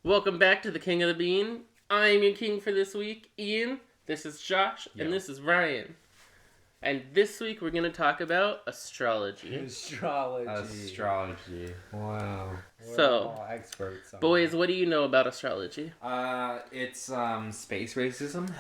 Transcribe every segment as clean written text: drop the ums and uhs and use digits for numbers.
Welcome back to the King of the Bean. I'm your king for this week, Ian. This is Josh, Yo. and this is Ryan. And this week we're going to talk about astrology. Astrology. Wow. We're So, all experts on boys, what do you know about astrology? It's space racism.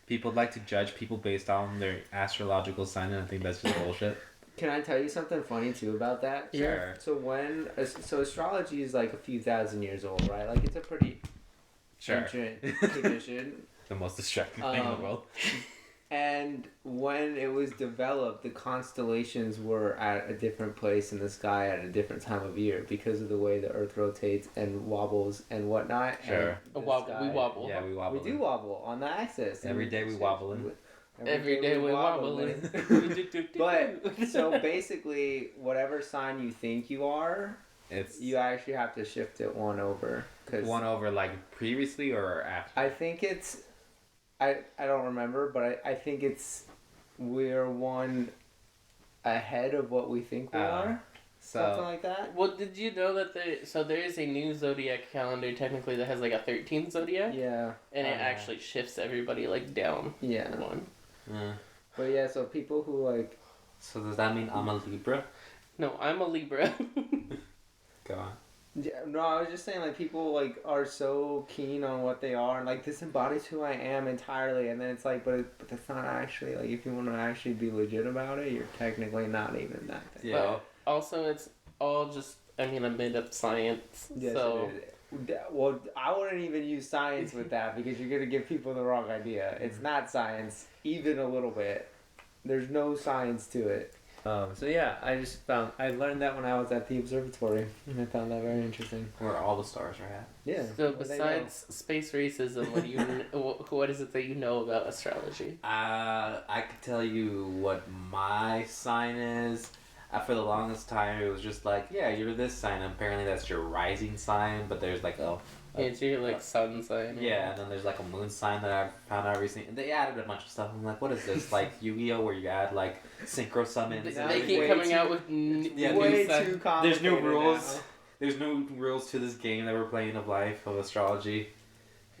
People like to judge people based on their astrological sign, and I think that's just bullshit. Can I tell you something funny too about that? Sure. So astrology is like a few thousand years old, right? Like it's a pretty ancient tradition. The most distracting thing in the world. And when it was developed, the constellations were at a different place in the sky at a different time of year because of the way the Earth rotates and wobbles and whatnot. Sure. And We wobble. Yeah, we wobble. We do wobble on the axis. Every day we wobbling. Every day we wobbling. But so basically, whatever sign you think you are, It's you actually have to shift it one over. one over like previously or after. I think it's, I don't remember, but I think it's we're one ahead of what we think we are. Something So like that. Well, did you know that there is a new zodiac calendar technically that has like a 13th zodiac? Yeah. And it actually shifts everybody like down Yeah. one. But yeah, so people who like. so does that mean I'm a Libra? No, I'm a Libra. Go on. Yeah, no, I was just saying like people like are so keen on what they are and like this embodies who I am entirely, and then it's like but that's not actually like if you want to actually be legit about it, you're technically not even that thing. Yeah. But also, it's all just, a made up science. Yes, So, it is. Well, I wouldn't even use science with that because you're gonna give people the wrong idea. It's not science, even a little bit. There's no science to it. So yeah, I learned that when I was at the observatory, and I found that very interesting. Where all the stars are at. Yeah. so well, they besides space racism, what is it that you know about astrology? I could tell you what my sign is. For the longest time, it was just like, yeah, you're this sign. Apparently, that's your rising sign. But there's like It's your like sun sign. yeah, and then there's like a moon sign that I found out recently. And they added a bunch of stuff. I'm like, what is this? Like Yu-Gi-Oh, where you add like synchro summons. They Now keep way coming too- out with Yeah, way new sun. too There's no complicated rules. now. There's no rules to this game that we're playing of life of astrology.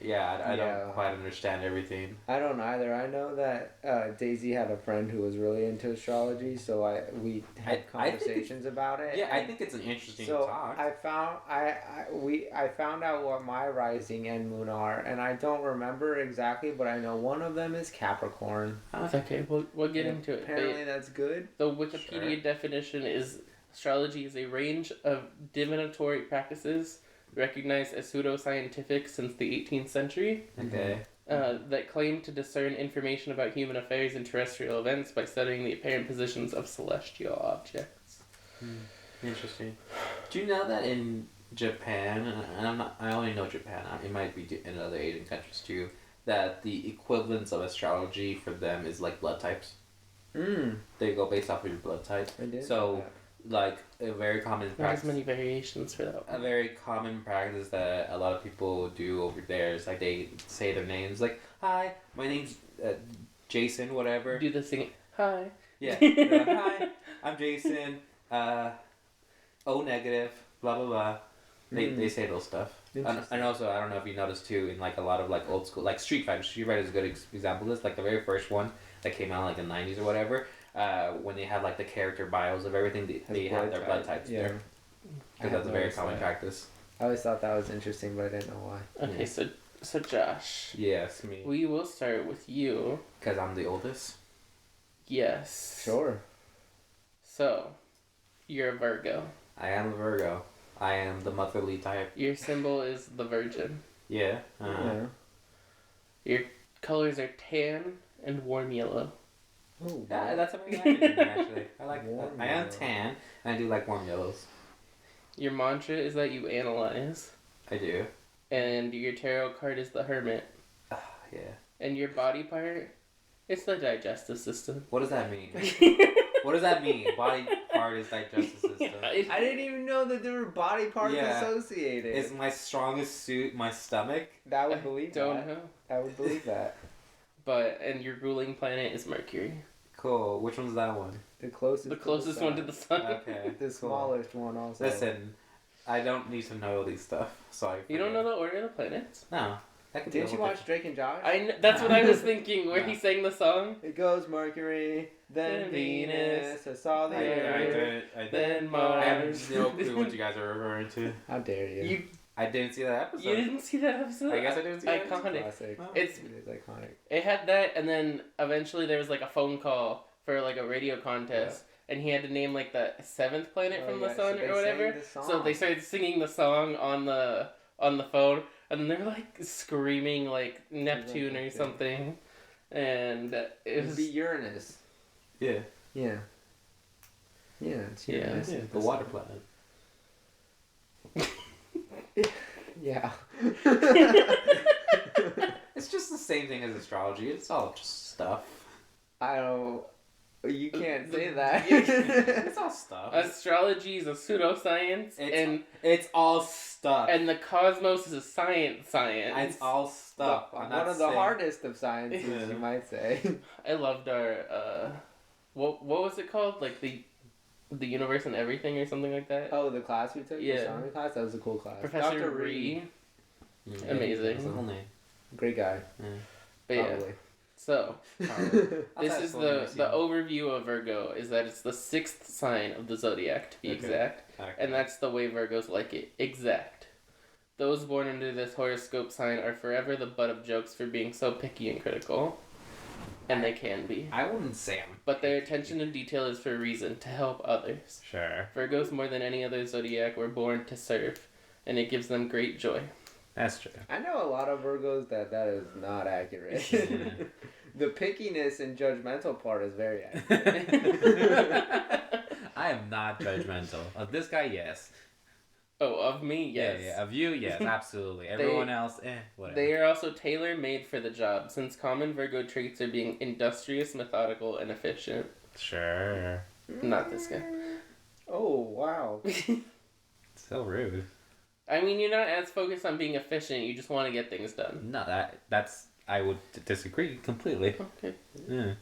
Yeah, I Yeah. don't quite understand everything. I don't either. I know that Daisy had a friend who was really into astrology, so we had I think conversations about it. Yeah, I and think it's an interesting so talk. I found out what my rising and moon are, and I don't remember exactly, but I know one of them is Capricorn. Okay, we'll get And into it. Apparently, that's good. The Wikipedia definition is astrology is a range of divinatory practices recognized as pseudoscientific since the 18th century Okay. that claim to discern information about human affairs and terrestrial events by studying the apparent positions of celestial objects. Interesting. Do you know that in Japan, and I only know Japan, it might be in other Asian countries too, that the equivalence of astrology for them is like blood types? They go based off of your blood type. I did. So, like, a very common Not as practice. many variations for that A one. very common practice that a lot of people do over there is like they say their names, like, hi, my name's Jason, whatever. Do the singing. Hi. Yeah. Hi, I'm Jason. O negative. Blah blah blah. They say those stuff. And also, I don't know if you noticed too, in like a lot of like old school, like Street Fighter. Street Fighter is a good example of this. Like the very first one that came out like in the 90s or whatever. When they had like the character bios of everything, they have their blood types there. Because that's a very common practice. I always thought that was interesting, but I didn't know why. Okay, so Josh, Yes, me. we will start with you. Because I'm the oldest. Yes. Sure. So, you're a Virgo. I am a Virgo. I am the motherly type. Your symbol is the Virgin. Yeah. Yeah. Your colors are tan and warm yellow. Oh, Yeah, that's something I like actually. I like. Warm I am yellow. tan, and I do like warm yellows. Your mantra is that you analyze. I do. And your tarot card is the Hermit. Yeah. And your body part, it's the digestive system. What does that mean? What does that mean? Body part is digestive system. I didn't even know that there were body parts Yeah. associated. Is my strongest suit my stomach? That would believe Don't that. know. I would believe that. And your ruling planet is Mercury. Cool. Which one's that one? The closest. The closest one to the sun. Okay. The smallest one also. Listen, I don't need to know these stuff. So You don't know the order of the planets? No. That could Didn't be you a whole watch Drake and Josh? That's what No. I was thinking, where he No. sang the song. It goes Mercury, then Then Venus, I saw the Earth. Then I Mars. have no clue what you guys are referring to. How dare you? I didn't see that episode. You didn't see that episode? I guess I didn't see that Iconic. Classic. Oh. It's It is iconic. It had that, and then eventually there was like a phone call for like a radio contest, and he had to name like the 7th planet from the sun so they or whatever. sang the song. So they started singing the song on the phone, and then they were like screaming like Neptune or something, and it It'd was be Uranus. Yeah. Yeah. Yeah, it's Yeah. Uranus. Yeah, the water planet. Yeah. It's just the same thing as astrology. It's all just stuff. I don't. You can't say that. It's all stuff. astrology is a pseudoscience, It's all stuff. and the cosmos is a science. It's all stuff. I'm One not of the saying- hardest of sciences, Yeah. you might say. I loved our what was it called? Like the universe and everything or something like that. Oh, the class we took? Yeah. The astronomy class? That was a cool class. Professor Dr. Ree. Yeah, Amazing. that's the whole name. Great guy. But yeah, Probably. so Probably. this is the overview of Virgo, is that it's the 6th sign of the zodiac, to be Okay. exact, and that's the way Virgos like it, exact. Those born under this horoscope sign are forever the butt of jokes for being so picky and critical, and they can be. I wouldn't say I'm. But their attention to detail is for a reason, to help others. Sure. Virgos, more than any other zodiac, were born to serve, and it gives them great joy. That's true. I know a lot of Virgos that is not accurate. Yeah. The pickiness and judgmental part is very accurate. I am not judgmental. Of this guy, yes. Oh, of me, yes. Yeah. Of you, yes, absolutely. Everyone else, whatever. They are also tailor-made for the job, since common Virgo traits are being industrious, methodical, and efficient. Sure. Not this guy. Oh, wow. So rude. I mean, you're not as focused on being efficient, you just want to get things done. No, that's I would disagree completely. Okay. Yeah.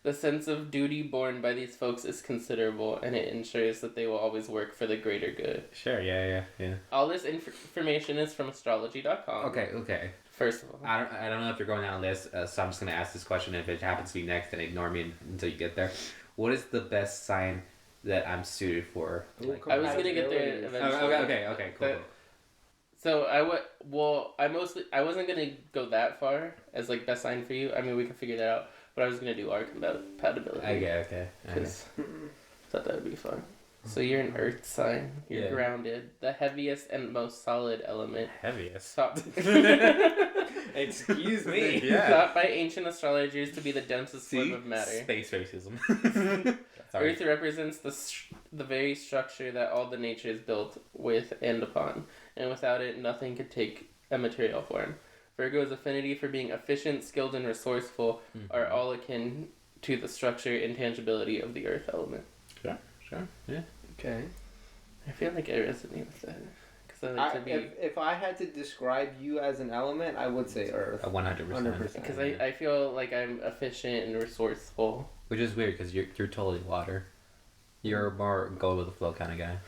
The sense of duty borne by these folks is considerable, and it ensures that they will always work for the greater good. Sure. Yeah. All this information is from astrology.com. Okay. First of all. I don't know if you're going down a list, so I'm just gonna ask this question. If it happens to be next, then ignore me until you get there. What is the best sign that I'm suited for? Ooh, I was gonna get there eventually. Okay, cool. So I wasn't gonna go that far as like best sign for you. I mean, we can figure that out. But I was gonna do our compatibility. Okay. Because thought that would be fun. So you're an earth sign. You're Yeah. grounded. The heaviest and most solid element. Heaviest. Thought, Excuse me. Yeah. thought by ancient astrologers to be the densest form of matter. Space racism. Earth represents the very structure that all the nature is built with and upon, and without it, nothing could take a material form. Virgo's affinity for being efficient, skilled, and resourceful are all akin to the structure and tangibility of the earth element. Sure. Yeah. Okay. I feel like I resonate with that. Because I like to be... If I had to describe you as an element, I would say Earth. 100%. 100%. Because I feel like I'm efficient and resourceful. Which is weird because you're totally water. You're more go with the flow kind of guy.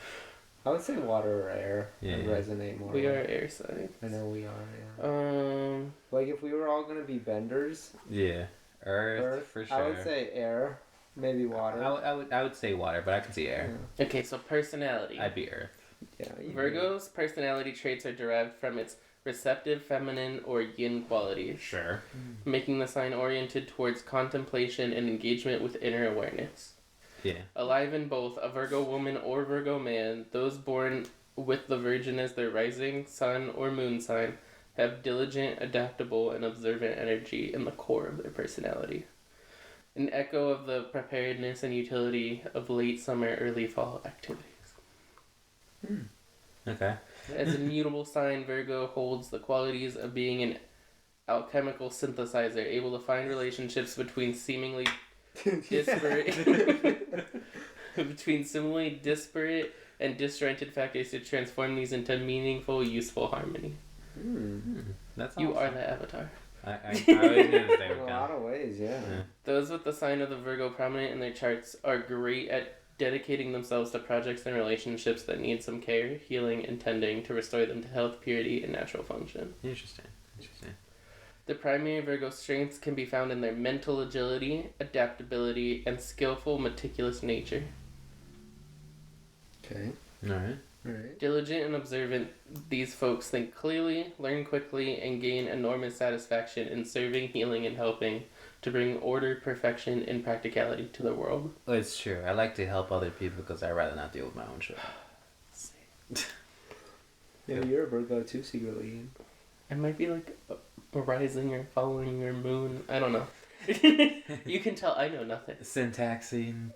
I would say water or air Yeah. would resonate more. We are air signs. I know we are, yeah. Like if we were all going to be benders, Yeah. Earth for sure. I would say air, maybe water. I would say water, but I can see air. Okay, so personality. I'd be Earth. Yeah. Virgo's personality traits are derived from its receptive feminine or yin qualities, Sure. making the sign oriented towards contemplation and engagement with inner awareness. Yeah. Alive in both a Virgo woman or Virgo man, those born with the Virgin as their rising, sun, or moon sign have diligent, adaptable, and observant energy in the core of their personality. An echo of the preparedness and utility of late summer, early fall activities. Okay. As a mutable sign, Virgo holds the qualities of being an alchemical synthesizer, able to find relationships between seemingly disparate and disjointed factors to transform these into meaningful, useful harmony. That's You awesome. are the avatar. I always knew this day In would a lot come. of ways, yeah. Those with the sign of the Virgo prominent in their charts are great at dedicating themselves to projects and relationships that need some care, healing, and tending to restore them to health, purity, and natural function. Interesting. The primary Virgo strengths can be found in their mental agility, adaptability, and skillful, meticulous nature. Okay. Alright. Diligent and observant, these folks think clearly, learn quickly, and gain enormous satisfaction in serving, healing, and helping to bring order, perfection, and practicality to the world. Well, it's true. I like to help other people because I'd rather not deal with my own shit. Maybe you're a Virgo too, secretly. It might be like a rising or following your moon. I don't know. You can tell I know nothing. Syntaxing.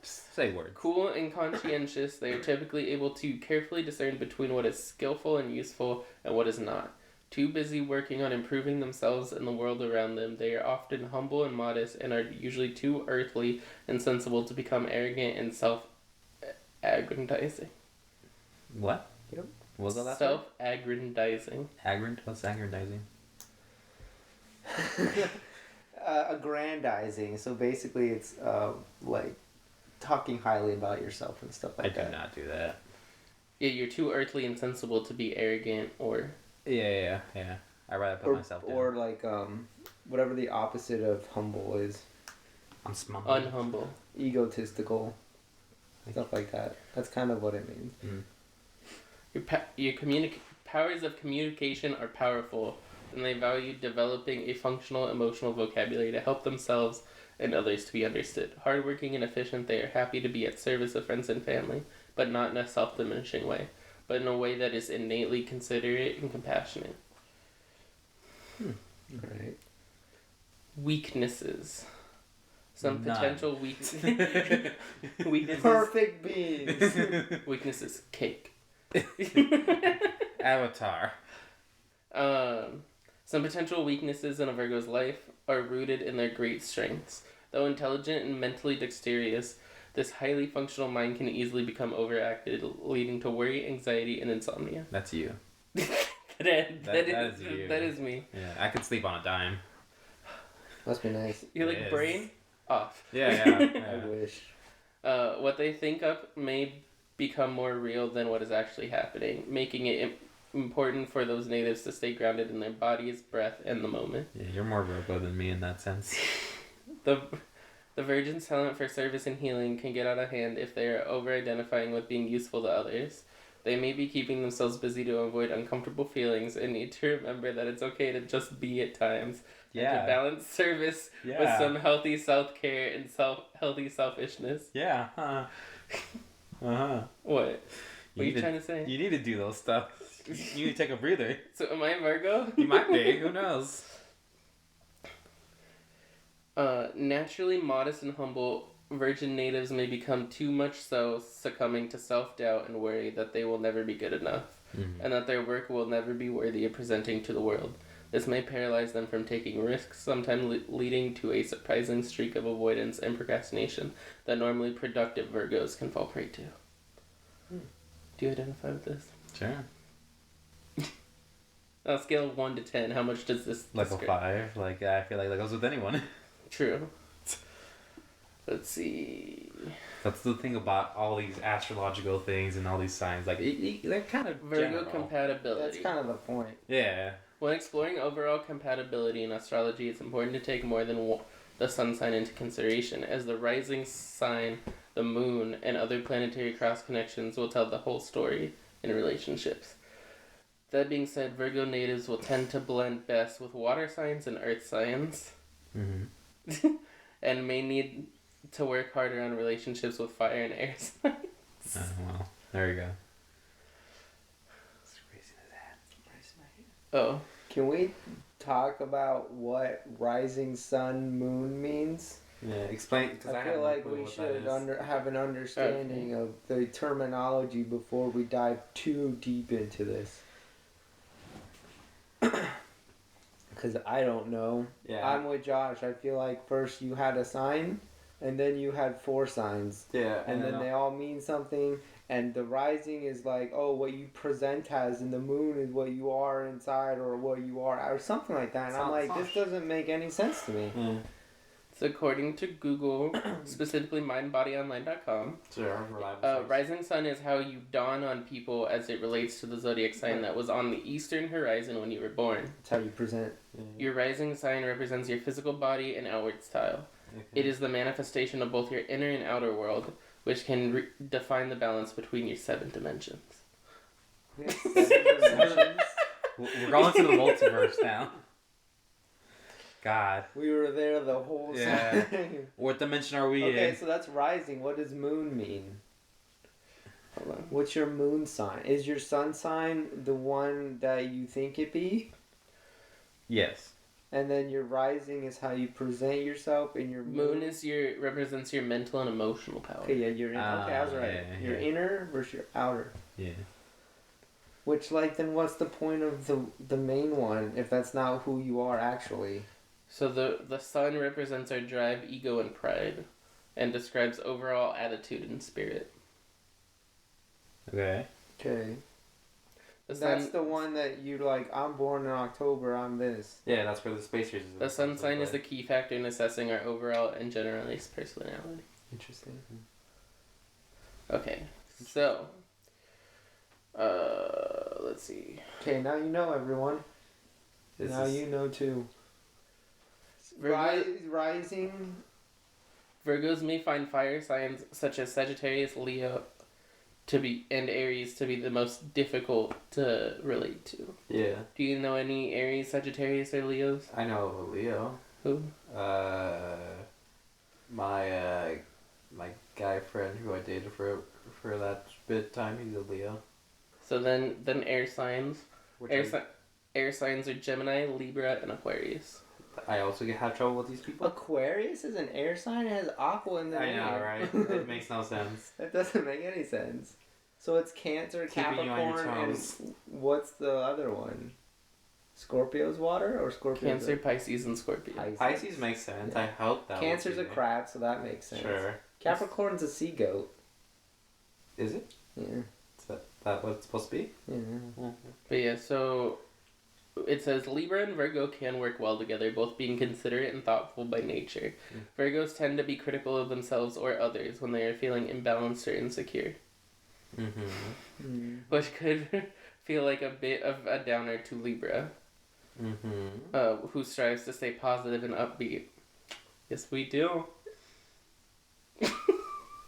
Say word. Cool and conscientious, they are typically able to carefully discern between what is skillful and useful and what is not. Too busy working on improving themselves and the world around them, they are often humble and modest and are usually too earthly and sensible to become arrogant and self-aggrandizing. What? Yep. What was the last word? Self-aggrandizing. What's aggrandizing? Aggrandizing. So basically, it's like talking highly about yourself and stuff like that. I do not do that. Yeah, you're too earthly and sensible to be arrogant or... Yeah. I'd rather put myself down. Or like whatever the opposite of humble is. I'm small. unhumble. Egotistical. Stuff like that. That's kind of what it means. Mm. Your powers of communication are powerful, and they value developing a functional emotional vocabulary to help themselves and others to be understood. Hardworking and efficient, they are happy to be at service of friends and family, but not in a self-diminishing way, but in a way that is innately considerate and compassionate. Right. Weaknesses. Some None. potential weaknesses. Perfect beings. Weaknesses. Cake. Avatar. Some potential weaknesses in a Virgo's life are rooted in their great strengths. Though intelligent and mentally dexterous, this highly functional mind can easily become overacted, leading to worry, anxiety, and insomnia. That's you. That is you. That is me. Yeah, I could sleep on a dime. Must be nice. You're It like is. brain off. Yeah. I wish. What they think of may become more real than what is actually happening, making it important for those natives to stay grounded in their bodies, breath, and the moment. Yeah, you're more Virgo than me in that sense. The Virgin's talent for service and healing can get out of hand if they are over-identifying with being useful to others. They may be keeping themselves busy to avoid uncomfortable feelings and need to remember that it's okay to just be at times. Yeah. And to balance service Yeah. with some healthy self-care and healthy selfishness. Yeah. Uh-huh. What? What are you trying to say? You need to do those stuff. You need to take a breather. So am I a Virgo? You might be. Who knows? Naturally modest and humble, Virgin natives may become too much so, succumbing to self-doubt and worry that they will never be good enough, and that their work will never be worthy of presenting to the world. This may paralyze them from taking risks, sometimes leading to a surprising streak of avoidance and procrastination that normally productive Virgos can fall prey to. Do you identify with this? Sure. On a scale of 1 to 10, how much does this Like describe? a 5. Like, I feel like that goes with anyone. True. Let's see. That's the thing about all these astrological things and all these signs. Like, they're kind of Virgo general. compatibility. That's kind of the point. Yeah. When exploring overall compatibility in astrology, it's important to take more than the sun sign into consideration, as the rising sign, the moon, and other planetary cross connections will tell the whole story in relationships. That being said, Virgo natives will tend to blend best with water signs and earth signs, and may need to work harder on relationships with fire and air signs. Well, there you go. Oh. Can we talk about what rising sun moon means? Yeah, explain. Cause I feel like we should have an understanding of the terminology before we dive too deep into this. Because I don't know. Yeah. I'm with Josh. I feel like first you had a sign, and then you had 4 signs. Yeah. And then they all mean something. And the rising is like, oh, what you present as, and the moon is what you are inside, or what you are, or something like that. And I'm like, this doesn't make any sense to me. So according to Google, specifically mindbodyonline.com, Sure, reliable. rising sun is how you dawn on people as it relates to the zodiac sign that was on the eastern horizon when you were born. That's how you present. Your rising sign represents your physical body and outward style. Okay. It is the manifestation of both your inner and outer world, which can define the balance between your 7 dimensions. We have 7 dimensions. We're going to the multiverse now. God. We were there the whole Yeah. time. What dimension are we Okay, in? so that's rising. What does moon mean? Hold on. What's your moon sign? Is your sun sign the one that you think it be? Yes. And then your rising is how you present yourself in your Moon is represents your mental and emotional power. Okay, yeah, you're in. Okay, I was right. yeah, Your yeah. inner versus your outer. Yeah. Which, like, then what's the point of the main one if that's not who you are actually? So the sun represents our drive, ego, and pride, and describes overall attitude and spirit. Okay. Okay. The That's sun, the one that you like, I'm born in October, I'm this. Yeah, that's where the space race is. the sun sign is the key factor in assessing our overall and generalized personality. Interesting. Okay, so let's see. Okay, now you know, everyone. This now is- you know too. Virgo, Rising. Virgos may find fire signs such as Sagittarius, Leo, and Aries to be the most difficult to relate to. Yeah, Do you know any Aries, Sagittarius, or Leos? I know a Leo. Who? My guy friend who I dated for that bit of time, he's a Leo. So then air signs. Which Air signs are Gemini, Libra, and Aquarius. I also have trouble with these people. Aquarius is an air sign. It has aqua in the I name. know, right? It makes no sense. That doesn't make any sense. So it's Cancer, Keeping you on your Capricorn, and toes. what's the other one? Scorpio's water or Scorpio's Cancer, Pisces, and Scorpio. Pisces makes sense. Yeah. I hope that. Cancer's a would be- crab, so that makes sense. Sure. Capricorn's a sea goat. Is it? Yeah. Is that what it's supposed to be? Yeah. But yeah, so it says Libra and Virgo can work well together, both being considerate and thoughtful by nature. Virgos tend to be critical of themselves or others when they are feeling imbalanced or insecure, Mm-hmm. Mm. which could feel like a bit of a downer to Libra, Mm-hmm. who strives to stay positive and upbeat. Yes, we do.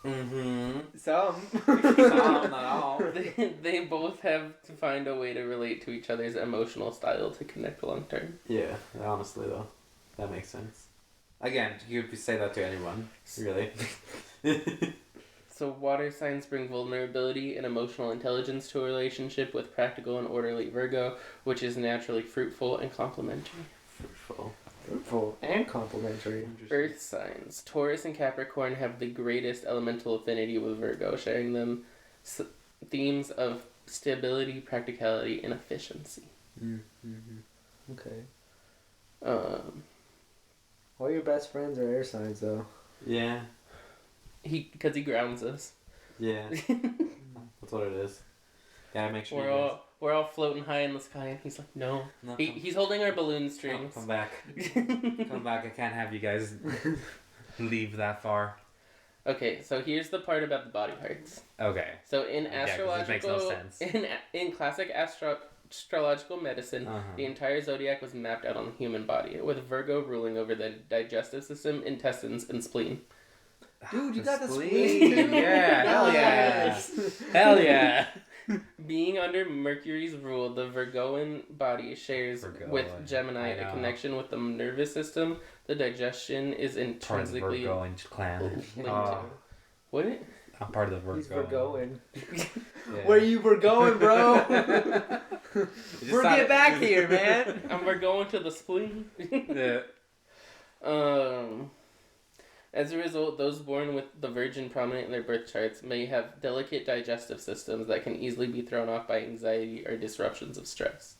Mm-hmm. Some. Some, not all. They both have to find a way to relate to each other's emotional style to connect long term. Yeah, honestly though, that makes sense. Again, you could say that to anyone, really. So water signs bring vulnerability and emotional intelligence to a relationship with practical and orderly Virgo, which is naturally fruitful and complementary. Fruitful. Fruitful and complimentary. Earth signs. Taurus and Capricorn have the greatest elemental affinity with Virgo, sharing them themes of stability, practicality, and efficiency. Mm-hmm. Okay. All your best friends are air signs, though. Yeah. Because he grounds us. Yeah. That's what it is. Gotta make sure. We're all floating high in the sky, and he's like, no. No, He's holding our balloon strings. come back. Come back. I can't have you guys leave that far. Okay, so here's the part about the body parts. Okay. So in Yeah, 'cause it astrological, makes no sense. in classic astrological medicine, Uh-huh. the entire zodiac was mapped out on the human body, with Virgo ruling over the digestive system, intestines, and spleen. Dude, you got the spleen. spleen. Yeah, hell yeah. Nice. Hell yeah. Being under Mercury's rule, the Virgoan body shares with Gemini I a know. connection with the nervous system. The digestion is Part of the intrinsically Virgo clan. linked Oh, to. What? I'm part of the Virgo. He's Virgoing. Yeah. Where you were going, bro? Just We're thought- get back here, man. And we're going to the spleen. Yeah. As a result, those born with the Virgin prominent in their birth charts may have delicate digestive systems that can easily be thrown off by anxiety or disruptions of stress.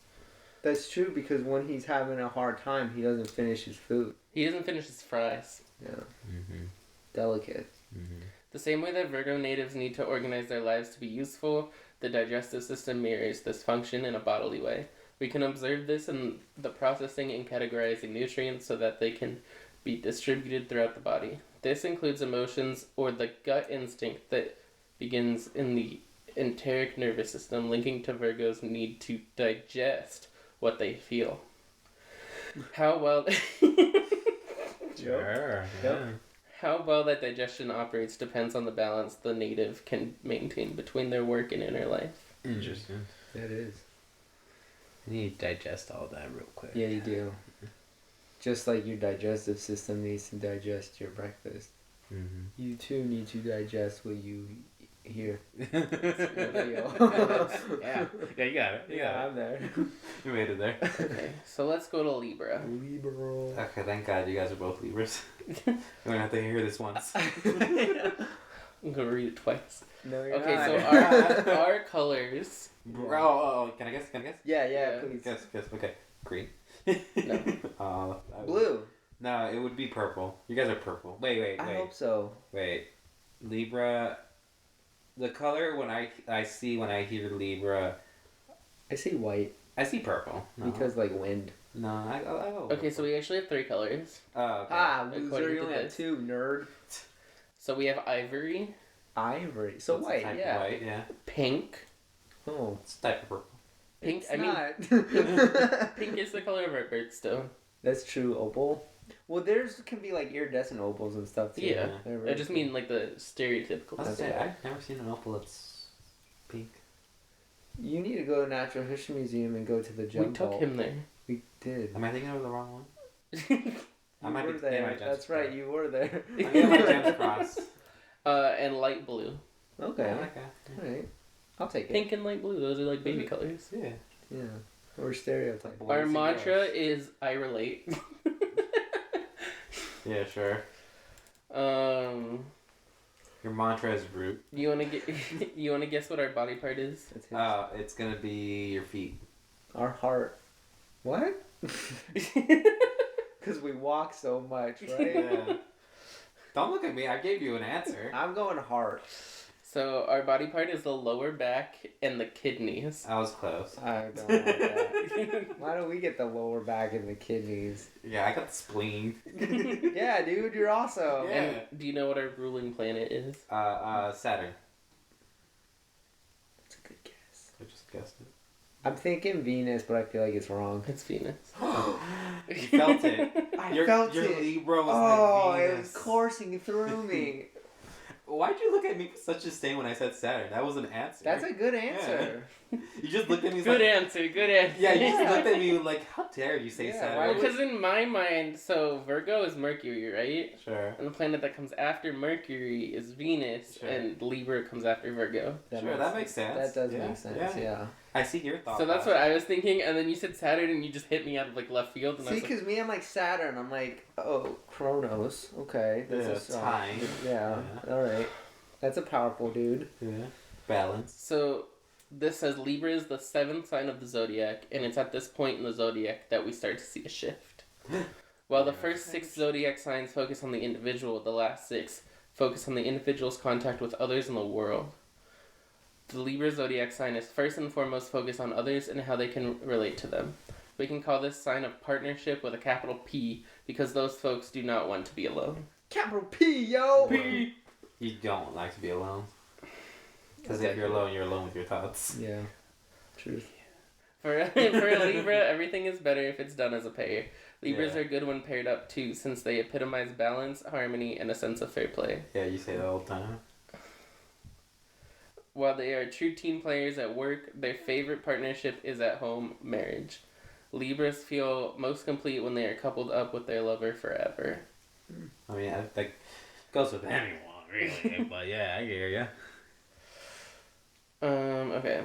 That's true because when he's having a hard time, he doesn't finish his food. He doesn't finish his fries. Yeah. Mm-hmm. Delicate. Mm-hmm. The same way that Virgo natives need to organize their lives to be useful, the digestive system mirrors this function in a bodily way. We can observe this in the processing and categorizing nutrients so that they can be distributed throughout the body. This includes emotions or the gut instinct that begins in the enteric nervous system, linking to Virgo's need to digest what they feel. How well Sure. Yep. Yeah. how well that digestion operates depends on the balance the native can maintain between their work and inner life. Interesting. It is. You need to digest all that real quick. Yeah, you do. Just like your digestive system needs to digest your breakfast, Mm-hmm. you too need to digest what you hear. Yeah. Yeah, you got it. You got I'm there. it. You made it there. Okay, so let's go to Libra. Liberal. Okay, thank God you guys are both Libras. We're gonna have to hear this once. I'm gonna read it twice. No, you're Okay, not. so our colors. Can I guess? Can I guess? Yeah, Yeah. please. Guess. Okay. Green. No. Blue. No, it would be purple. You guys are purple. Wait. I hope so. Wait. Libra. The color when I see when I hear Libra, I see white I see purple. No. because like wind. No, I Okay, so we actually have 3 colors. Oh, okay. According loser, you to only have this. 2, nerd. So we have ivory, Ivory. So It's a white, type of yeah. White, yeah. pink. Oh. It's a type of purple. Pink. It's I mean, not. pink is the color of our birthstone. That's true, opal. Well, there's can be like iridescent opals and stuff too. Yeah. They're I very just cool. mean like the stereotypical. I was That's say, right. I've never seen an opal that's pink. You need to go to Natural History Museum and go to the We gem took vault. him there. We did. Am I thinking of the wrong one? You I might were be there. getting my gems That's right. crossed. You were there. I'm getting my gems crossed. And light blue. Okay. I like that. All right. I'll take it. Pink and light blue. Those are like baby colors. Yeah. Yeah. Or stereotype. Boys Our and mantra girls. is I relate. Yeah, sure. Your mantra is root. You wanna get? You wanna guess what our body part is? That's his. It's gonna be your feet. Our heart. What? Because we walk so much, right? Yeah. Don't look at me. I gave you an answer. I'm going heart. So our body part is the lower back and the kidneys. I was close. I don't want that. Why don't we get the lower back and the kidneys? Yeah, I got the spleen. Yeah, dude, you're awesome. Yeah. And do you know what our ruling planet is? Saturn. That's a good guess. I just guessed it. I'm thinking Venus, but I feel like it's wrong. It's Venus. You felt it. I felt your it. Libra was Oh, like it Venus. was coursing through me. Why'd you look at me with such disdain when I said Saturn? That was an answer. That's a good answer. You just looked at me Good like... answer. Good answer. Yeah, you just looked at me like, how dare you say Yeah, Saturn? why would- Because in my mind, so Virgo is Mercury, right? Sure. And the planet that comes after Mercury is Venus, Sure. and Libra comes after Virgo. That makes sense. That does Yeah, make sense, yeah. I see your thought. So that's what I was thinking, and then you said Saturn, and you just hit me out of like left field, and I See, was like, because me, I'm like Saturn. I'm like, oh, Kronos. Okay. That's Yeah, a song. time. Yeah. Alright. That's a powerful dude. Yeah. Balance. so this says Libra is the 7th sign of the zodiac, and it's at this point in the zodiac that we start to see a shift. While the first 6 zodiac signs focus on the individual, the last 6 focus on the individual's contact with others in the world. The Libra zodiac sign is first and foremost focused on others and how they can relate to them. We can call this sign a partnership with a capital P because those folks do not want to be alone. Capital P, yo! P. You don't like to be alone. Because if you're alone with your thoughts. Yeah. Truth. For a Libra, everything is better if it's done as a pair. Libras Yeah. are good when paired up too, since they epitomize balance, harmony, and a sense of fair play. Yeah, you say that all the time. While they are true team players at work, their favorite partnership is at home, marriage. Libras feel most complete when they are coupled up with their lover forever. I mean, I think goes with anyone, really. But yeah, I hear ya. Okay.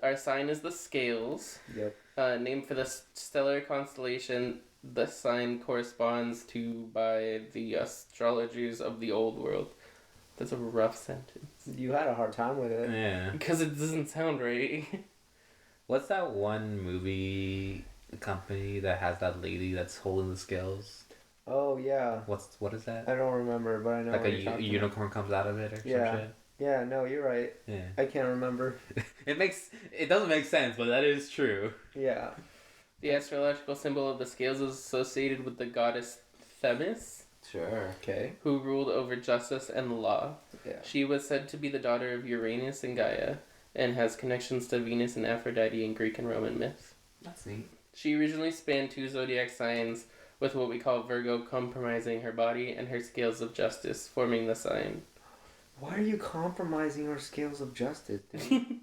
Our sign is the scales. Yep. Named for the stellar constellation the sign corresponds to by the astrologers of the old world. That's a rough sentence. You had a hard time with it. Yeah. Because it doesn't sound right. What's that one movie company that has that lady that's holding the scales? Oh, yeah. What is that? I don't remember, but I know Like what a you're talking unicorn comes out of it or Yeah. some shit? Yeah, no, you're right. Yeah. I can't remember. It doesn't make sense, but that is true. Yeah. The astrological symbol of the scales is associated with the goddess Themis, Sure. Okay. who ruled over justice and the law. Yeah. She was said to be the daughter of Uranus and Gaia, and has connections to Venus and Aphrodite in Greek and Roman myth. That's neat. She originally spanned 2 zodiac signs, with what we call Virgo compromising her body and her scales of justice, forming the sign. Why are you compromising our scales of justice, dude?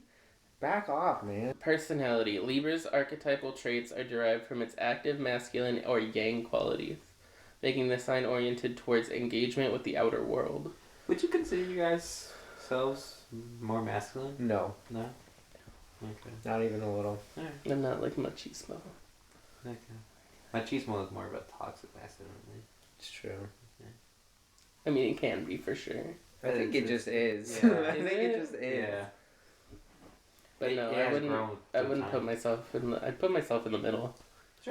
Back off, man. Personality. Libra's archetypal traits are derived from its active masculine or yang qualities, making the sign oriented towards engagement with the outer world. Would you consider you guys selves more masculine? No, No. Okay. not even a little. Alright. I'm not like machismo. Okay. Machismo is more of a toxic masculinity. It's true. I mean, it can be for sure. I think it just is. Yeah. I think it just is. Yeah. But It- no, it I has wouldn't. grown I through wouldn't time. put myself in the. I'd put myself in the middle.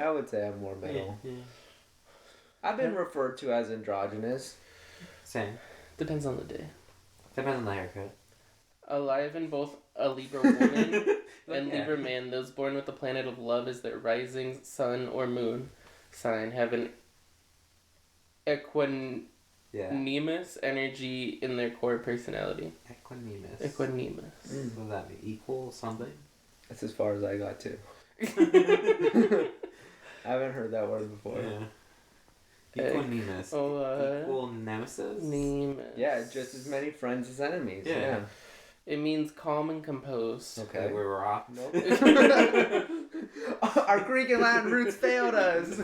I would say I'm more middle. Yeah. I've been referred to as androgynous. Same. Depends on the day. Depends on the haircut. Alive in both a Libra woman and Yeah. Libra man, those born with the planet of love as their rising sun or moon sign have an equanimous Yeah. energy in their core personality. Equanimous. Equanimous. What does that mean? Equal something? That's as far as I got to. I haven't heard that word before. Yeah. Equanimous. Equal nemesis? Nemus. Yeah, just as many friends as enemies. Yeah. Yeah. It means calm and composed. Okay, Okay. we were off. Nope. Our Greek and Latin roots failed us.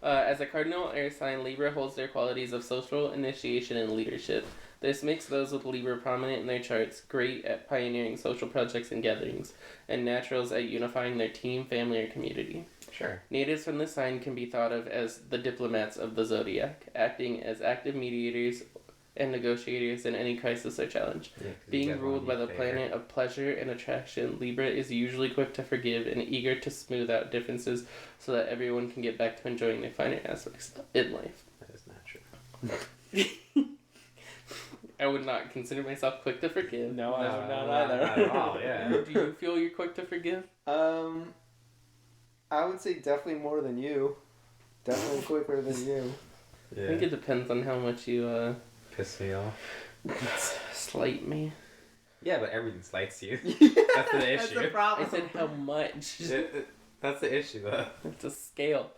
As a cardinal air sign, Libra holds their qualities of social initiation and leadership. This makes those with Libra prominent in their charts great at pioneering social projects and gatherings, and naturals at unifying their team, family, or community. Sure. Natives from this sign can be thought of as the diplomats of the zodiac, acting as active mediators and negotiators in any crisis or challenge. Yeah, 'cause you Being guys ruled by wanna the be fair. planet of pleasure and attraction, Libra is usually quick to forgive and eager to smooth out differences so that everyone can get back to enjoying their finer aspects in life. That is not true. I would not consider myself quick to forgive. No, I would not Not either. at all, yeah. Do you feel you're quick to forgive? I would say definitely more than you. Definitely quicker than you. I think it depends on how much you Piss me off. slight me. Yeah, but everything slights you. That's the That's issue. the problem. I said how much. That's the issue, though. It's a scale.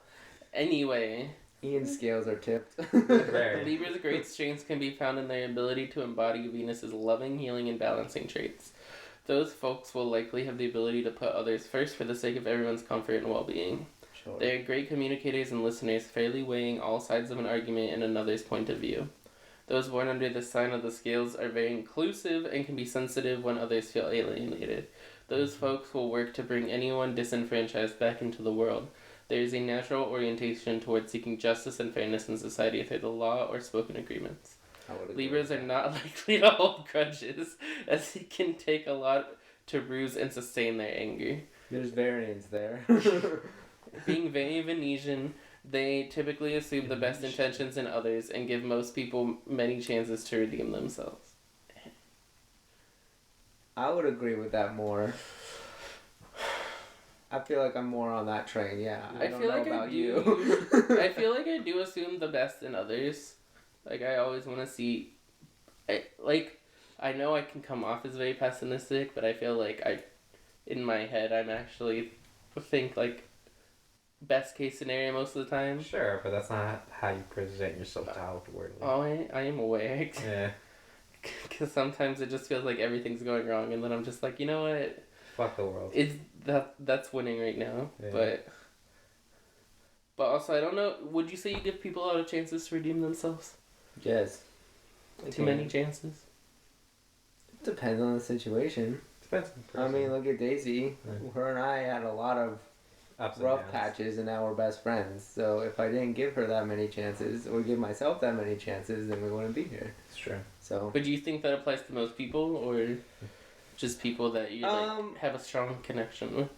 Anyway, Ian's scales are tipped. Very. Libra's great strengths can be found in their ability to embody Venus's loving, healing, and balancing traits. Those folks will likely have the ability to put others first for the sake of everyone's comfort and well-being. Sure. They are great communicators and listeners, fairly weighing all sides of an argument and another's point of view. Those born under the sign of the scales are very inclusive and can be sensitive when others feel alienated. Those folks will work to bring anyone disenfranchised back into the world. There is a natural orientation towards seeking justice and fairness in society through the law or spoken agreements. I would agree Libras with are that. not likely to hold grudges, as it can take a lot to ruse and sustain their anger. There's variance there. Being very Venetian, they typically assume the best intentions in others and give most people many chances to redeem themselves. I would agree with that more. I feel like I'm more on that train, yeah. I don't feel know like about I you. do. I feel like I do assume the best in others. Like, I always want to see... I know I can come off as very pessimistic, but I feel like in my head, I'm actually think, like, best case scenario most of the time. Sure, but that's not how you present yourself outwardly. Oh, I am aware. Yeah. Because sometimes it just feels like everything's going wrong, and then I'm just like, you know what? Fuck the world. It's that's winning right now. Yeah. But also, I don't know. Would you say you give people a lot of chances to redeem themselves? Yes. Too many chances. It depends on the situation. Depends on the I person. mean, look at Daisy. Right. Her and I had a lot of Ups and rough downs. patches, and now we're best friends. So if I didn't give her that many chances, or give myself that many chances, then we wouldn't be here. It's true. So But do you think that applies to most people, or just people that you have a strong connection with?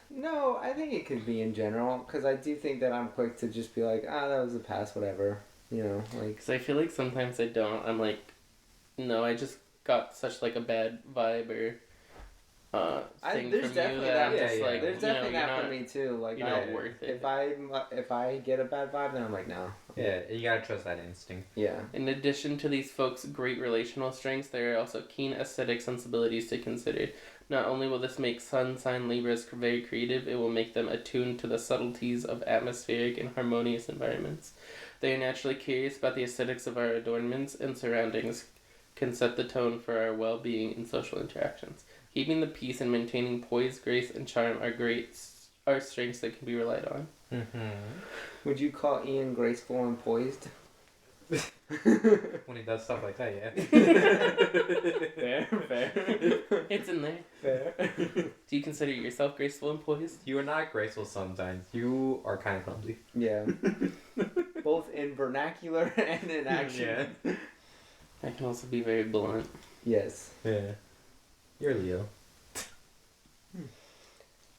no, I think it could be in general, because I do think that I'm quick to just be like, that was the past, whatever. You know, like. Because I feel like sometimes I don't. I'm like, no, I just got such like a bad vibe, or thing there's from you definitely that I'm that. just Yeah, like, yeah. There's you know, definitely you're that not, for me too. Like, you're not worth it. if I get a bad vibe, then I'm like, no. Yeah, you gotta trust that instinct. Yeah. In addition to these folks' great relational strengths, there are also keen aesthetic sensibilities to consider. Not only will this make sun sign Libras very creative, it will make them attuned to the subtleties of atmospheric and harmonious environments. They are naturally curious about the aesthetics of our adornments and surroundings can set the tone for our well-being in social interactions. Keeping the peace and maintaining poise, grace, and charm are strengths that can be relied on. Would you call Ian graceful and poised? When he does stuff like that, yeah. Fair. It's in there. Fair. Do you consider yourself graceful and poised? You are not graceful sometimes. You are kind of clumsy. Yeah. Both in vernacular and in action. Yeah. I can also be very blunt. Yes. Yeah. You're Leo.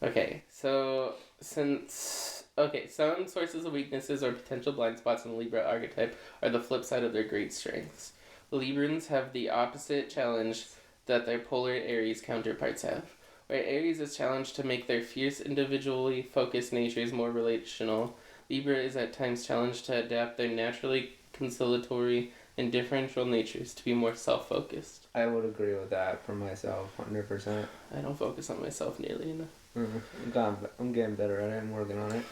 Okay, so some sources of weaknesses or potential blind spots in the Libra archetype are the flip side of their great strengths. Librans have the opposite challenge that their polar Aries counterparts have. Where Aries is challenged to make their fierce, individually focused natures more relational, Libra is at times challenged to adapt their naturally conciliatory and differential natures to be more self-focused. I would agree with that for myself, 100%. I don't focus on myself nearly enough. I'm getting better at it. I'm working on it.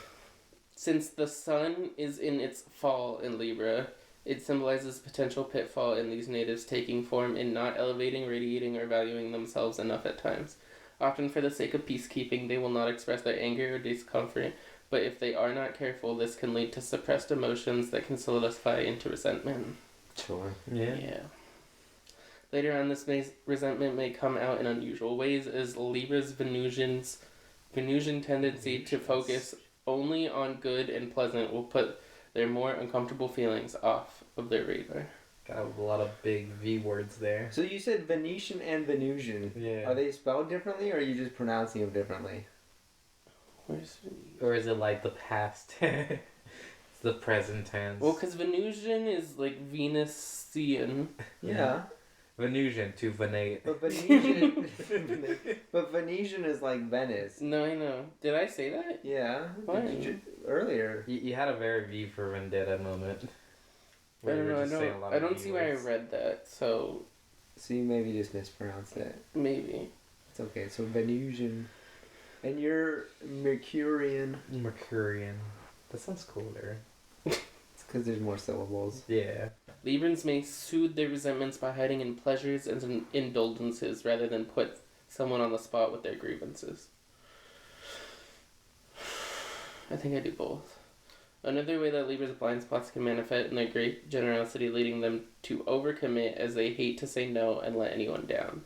Since the sun is in its fall in Libra, it symbolizes potential pitfall in these natives taking form in not elevating, radiating, or valuing themselves enough at times. Often for the sake of peacekeeping, they will not express their anger or discomfort, but if they are not careful, this can lead to suppressed emotions that can solidify into resentment. Sure. Yeah. Later on, this resentment may come out in unusual ways as Libra's Venusian tendency to focus only on good and pleasant will put their more uncomfortable feelings off of their radar. Got a lot of big V words there. So you said Venetian and Venusian. Yeah. Are they spelled differently, or are you just pronouncing them differently? Where's Or is it like the past? It's the present tense. Well, because Venusian is like Venusian. Yeah. Venusian to Venate. But Venetian, but Venetian is like Venice. No, I know. Did I say that? Yeah. Fine. Earlier. You had a very V for Vendetta moment. I don't know. I don't V see why I words. read that. So So you maybe just mispronounced it. maybe. It's okay. So Venusian, and you're Mercurian. Mercurian. That sounds cooler. It's because there's more syllables. Yeah. Librans may soothe their resentments by hiding in pleasures and indulgences rather than put someone on the spot with their grievances. I think I do both. Another way that Libra's blind spots can manifest in their great generosity, leading them to overcommit as they hate to say no and let anyone down.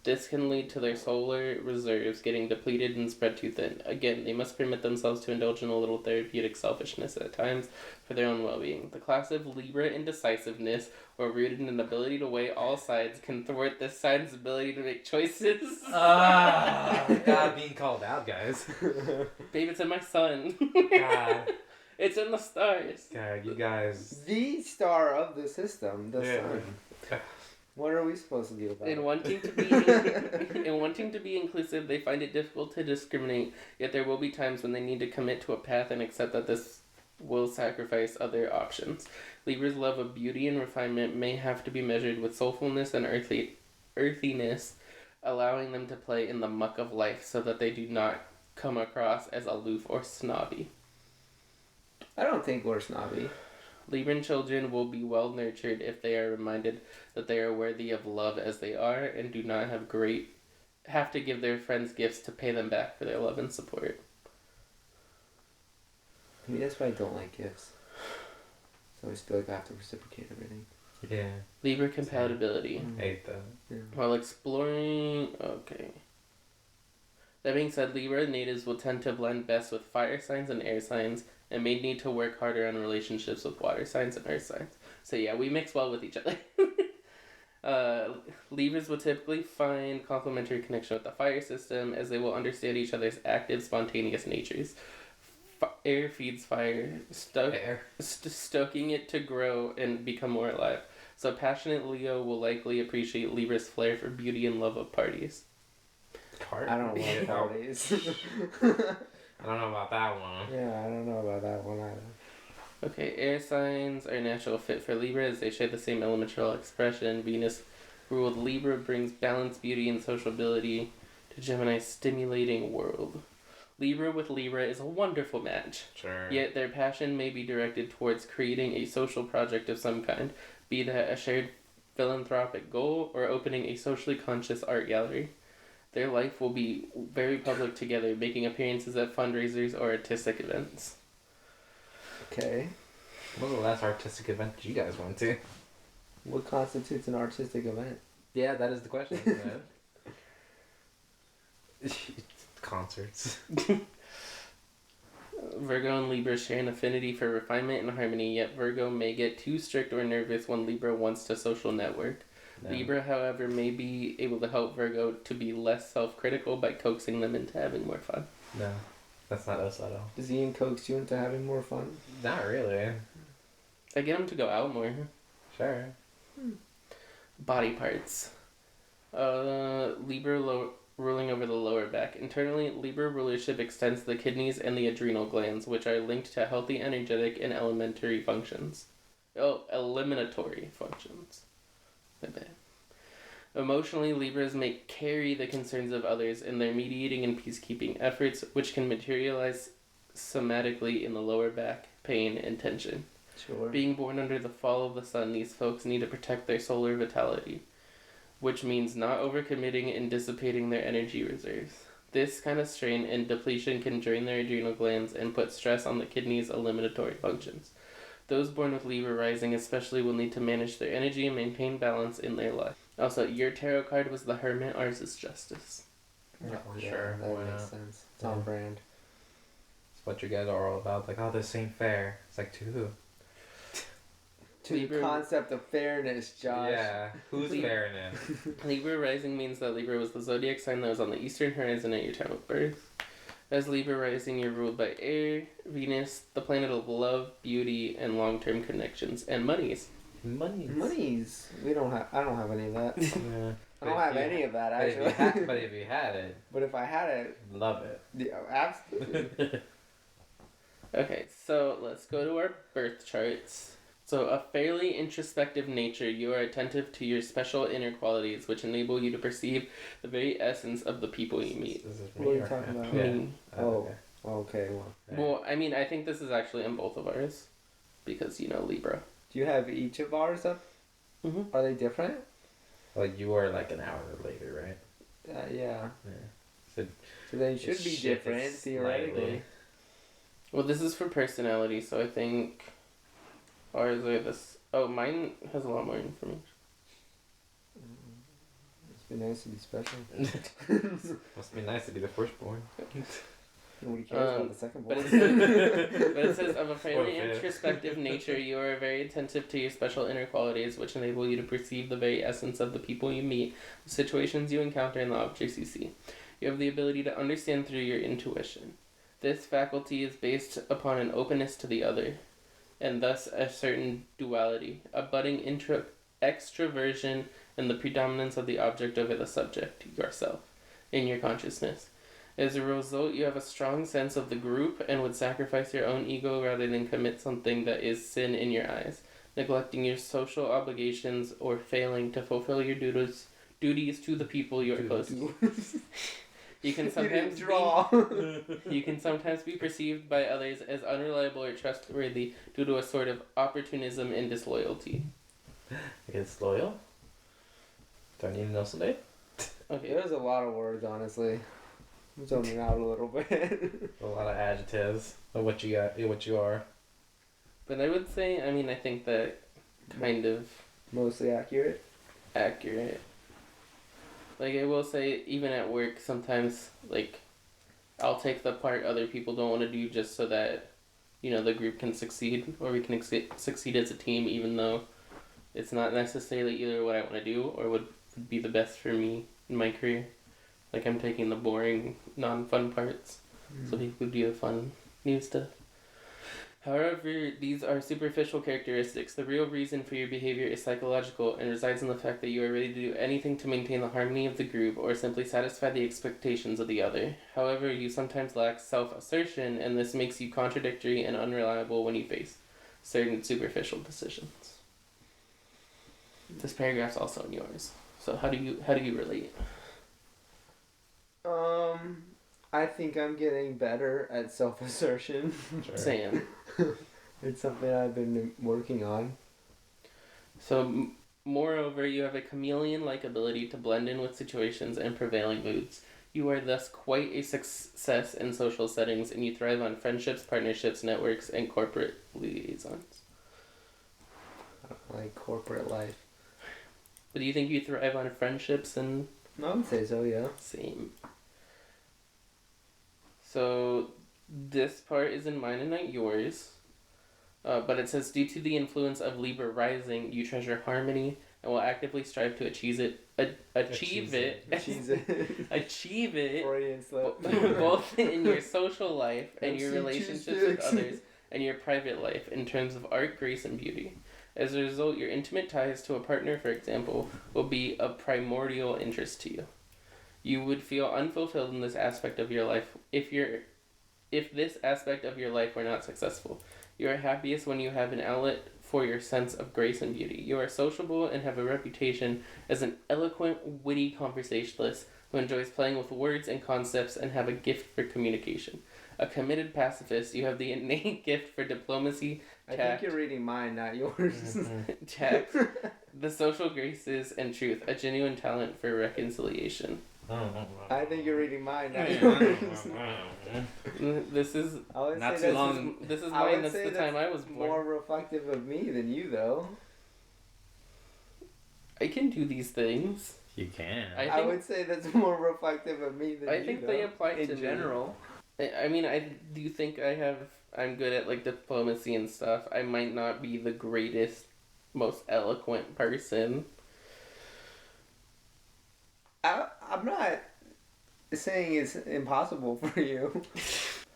This can lead to their solar reserves getting depleted and spread too thin. Again, they must permit themselves to indulge in a little therapeutic selfishness at times for their own well-being. The class of Libra indecisiveness, or rooted in an ability to weigh all sides, can thwart this side's ability to make choices. God, being called out, guys. Babe, it's in my sun. God. It's in the stars. God, you guys. The star of the system, the Yeah. sun. What are we supposed to do about In it? wanting to be inclusive, they find it difficult to discriminate, yet there will be times when they need to commit to a path and accept that this will sacrifice other options. Libra's love of beauty and refinement may have to be measured with soulfulness and earthiness, allowing them to play in the muck of life so that they do not come across as aloof or snobby. I don't think we're snobby. Libran children will be well nurtured if they are reminded that they are worthy of love as they are and do not have to give their friends gifts to pay them back for their love and support. Maybe that's why I don't like gifts. So I just feel like I have to reciprocate everything. Yeah. Libra compatibility. I hate that. Yeah. While exploring... Okay. That being said, Libra natives will tend to blend best with fire signs and air signs and may need to work harder on relationships with water signs and earth signs. So yeah, we mix well with each other. Libras will typically find complementary connection with the fire system as they will understand each other's active, spontaneous natures. Air feeds fire, stoking it to grow and become more alive. So passionate Leo will likely appreciate Libra's flair for beauty and love of parties. Party. I don't like parties. I don't know about that one. Yeah, I don't know about that one either. Okay, air signs are a natural fit for Libra as they share the same elemental expression. Venus ruled Libra brings balance, beauty, and sociability to Gemini's stimulating world. Libra with Libra is a wonderful match. Sure. Yet their passion may be directed towards creating a social project of some kind, be that a shared philanthropic goal or opening a socially conscious art gallery. Their life will be very public together, making appearances at fundraisers or artistic events. Okay. What was the last artistic event you guys went to? What constitutes an artistic event? Yeah, that is the question. Concerts. Virgo and Libra share an affinity for refinement and harmony, yet Virgo may get too strict or nervous when Libra wants to social network. No. Libra, however, may be able to help Virgo to be less self-critical by coaxing them into having more fun. No, that's not us at all. Does Ian coax you into having more fun? Not really. I get them to go out more. Sure. Body parts. Libra ruling over the lower back. Internally, Libra rulership extends to the kidneys and the adrenal glands, which are linked to healthy, energetic, and elementary functions. Eliminatory functions. My bad. Emotionally, Libras may carry the concerns of others in their mediating and peacekeeping efforts, which can materialize somatically in the lower back, pain, and tension. Sure. Being born under the fall of the sun, these folks need to protect their solar vitality, which means not overcommitting and dissipating their energy reserves. This kind of strain and depletion can drain their adrenal glands and put stress on the kidneys' eliminatory functions. Those born with Libra rising especially will need to manage their energy and maintain balance in their life. Also, your tarot card was the Hermit, ours is Justice. Yeah, Yeah, sure. that Why makes not? sense. It's on brand. It's what you guys are all about. Like, oh, this ain't fair. It's like, to who? To the Libra- concept of fairness, Josh. Yeah. Who's Libra- fair in it? Libra rising means that Libra was the zodiac sign that was on the eastern horizon at your time of birth. As Libra rising, you're ruled by air, Venus, the planet of love, beauty, and long-term connections, and monies. Monies. I don't have any of that. Yeah. I don't have any of that, But if, actually. but if you had it, But if I had it, love it. yeah, absolutely. Okay, so let's go to our birth charts. So, a fairly introspective nature, you are attentive to your special inner qualities, which enable you to perceive the very essence of the people you meet. This is What are you or- talking about? Yeah. Me. Oh. Okay. Okay, well. Well, I mean, I think this is actually in both of ours, because, you know, Libra. Do you have each of ours up? Mm-hmm. Are they different? Well, you were like an hour later, right? Yeah. Yeah. So So they should it be shifted different, theoretically. slightly. Well, this is for personality, so I think ours are this. Oh, mine has a lot more information. It's been nice to be special. Must be nice to be the firstborn. Nobody cares Um, about the second But one. it says, but it says, of a fairly Or fifth. introspective nature, you are very attentive to your special inner qualities, which enable you to perceive the very essence of the people you meet, the situations you encounter, and the objects you see. You have the ability to understand through your intuition. This faculty is based upon an openness to the other, and thus a certain duality, a budding extroversion, and the predominance of the object over the subject, yourself, in your consciousness. As a result, you have a strong sense of the group and would sacrifice your own ego rather than commit something that is sin in your eyes, neglecting your social obligations or failing to fulfill your duties to the people you are close to. You can sometimes you can sometimes be perceived by others as unreliable or trustworthy due to a sort of opportunism and disloyalty. It's loyal. Do I need to know somebody? Okay. There's a lot of words, honestly. I'm zoning out a little bit. A lot of adjectives of what you got, what you are. But I would say, I mean, I think that kind of Mostly accurate. accurate. Like, I will say, even at work, sometimes, like, I'll take the part other people don't want to do just so that, you know, the group can succeed, or we can succeed as a team, even though it's not necessarily either what I want to do or would be the best for me in my career. Like, I'm taking the boring, non-fun parts, so people could do the fun, new stuff. However, these are superficial characteristics. The real reason for your behavior is psychological and resides in the fact that you are ready to do anything to maintain the harmony of the group or simply satisfy the expectations of the other. However, you sometimes lack self-assertion, and this makes you contradictory and unreliable when you face certain superficial decisions. This paragraph's also in yours. So how do you relate? I think I'm getting better at self-assertion. Sure. Same. It's something I've been working on. So, moreover, you have a chameleon-like ability to blend in with situations and prevailing moods. You are thus quite a success in social settings, and you thrive on friendships, partnerships, networks, and corporate liaisons. Like corporate life. But do you think you thrive on friendships and... I would say so, yeah. Same. So, this part is in mine and not yours. But it says, due to the influence of Libra rising, you treasure harmony and will actively strive to achieve it. Achieve it. Freudian slip. Both in your social life and your MC relationships with cheesesteaks. others and your private life in terms of art, grace, and beauty. As a result, your intimate ties to a partner, for example, will be of primordial interest to you. You would feel unfulfilled in this aspect of your life if this aspect of your life were not successful. You are happiest when you have an outlet for your sense of grace and beauty. You are sociable and have a reputation as an eloquent, witty conversationalist who enjoys playing with words and concepts and have a gift for communication. A committed pacifist, you have the innate gift for diplomacy, I tact, think you're reading mine, not yours. tact, the social graces, and truth. A genuine talent for reconciliation. I think you're reading mine, not yours. This is I would Not say too that's long. this is I mine. would That's say the time I was born. more reflective of me than you, though. I can do these things. You can. I would say that's more reflective of me than you, I think though. they apply to in me. general. I mean, I do think I'm good at like diplomacy and stuff. I might not be the greatest, most eloquent person. I'm not saying it's impossible for you.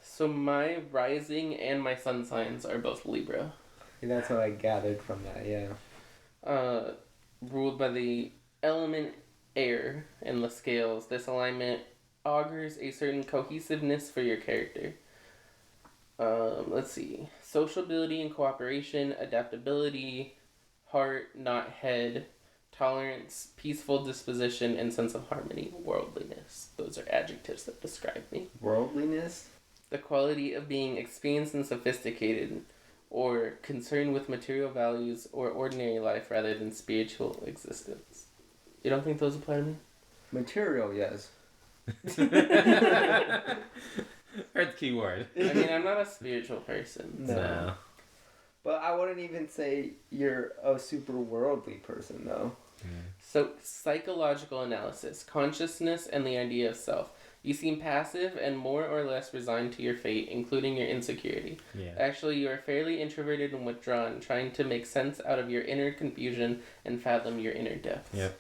So my rising and my sun signs are both Libra. That's what I gathered from that, yeah. Ruled by the element air in the scales. This alignment augurs a certain cohesiveness for your character. Let's see. Sociability and cooperation, adaptability, heart, not head, tolerance, peaceful disposition, and sense of harmony, worldliness. Those are adjectives that describe me. Worldliness? The quality of being experienced and sophisticated, or concerned with material values or ordinary life rather than spiritual existence. You don't think those apply to me? Material, yes. Heard the key word. I mean, I'm not a spiritual person. No. But I wouldn't even say you're a super worldly person, though. So, psychological analysis, consciousness, and the idea of self. You seem passive and more or less resigned to your fate, including your insecurity. Yeah. Actually, you are fairly introverted and withdrawn, trying to make sense out of your inner confusion and fathom your inner depths. Yep.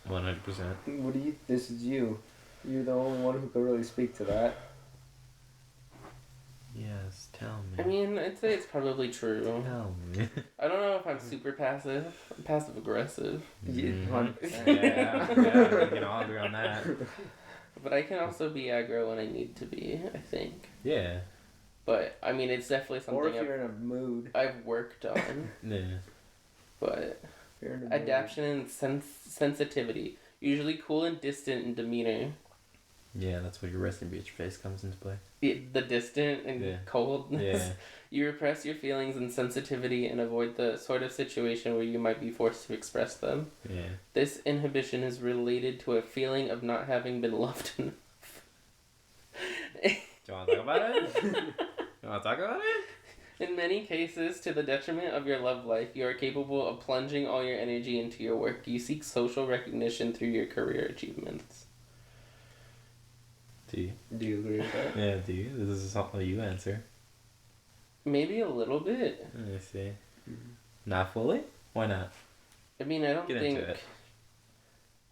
100%. What do you... This is you. You're the only one who could really speak to that. Yes, tell me. I mean, I'd say it's probably true. Tell me. I don't know if I'm super passive. I'm passive aggressive. Mhm. 100%. Yeah, we can all agree on that. But I can also be aggro when I need to be, I think. Yeah. But, I mean, it's definitely Or if something you're in a mood. I've worked on. Yeah. But If you're in a mood. adaptation and sensitivity. Usually cool and distant in demeanor. Yeah, that's where your resting bitch face comes into play. The distant and Yeah. coldness. Yeah. You repress your feelings and sensitivity and avoid the sort of situation where you might be forced to express them. Yeah. This inhibition is related to a feeling of not having been loved enough. Do you want to talk about it? You want to talk about it? In many cases, to the detriment of your love life, you are capable of plunging all your energy into your work. You seek social recognition through your career achievements. Do you? Do you agree with that? Yeah, do you? This is something you answer. Maybe a little bit. Let me see. Not fully? Why not? I mean, I don't Get think... into it.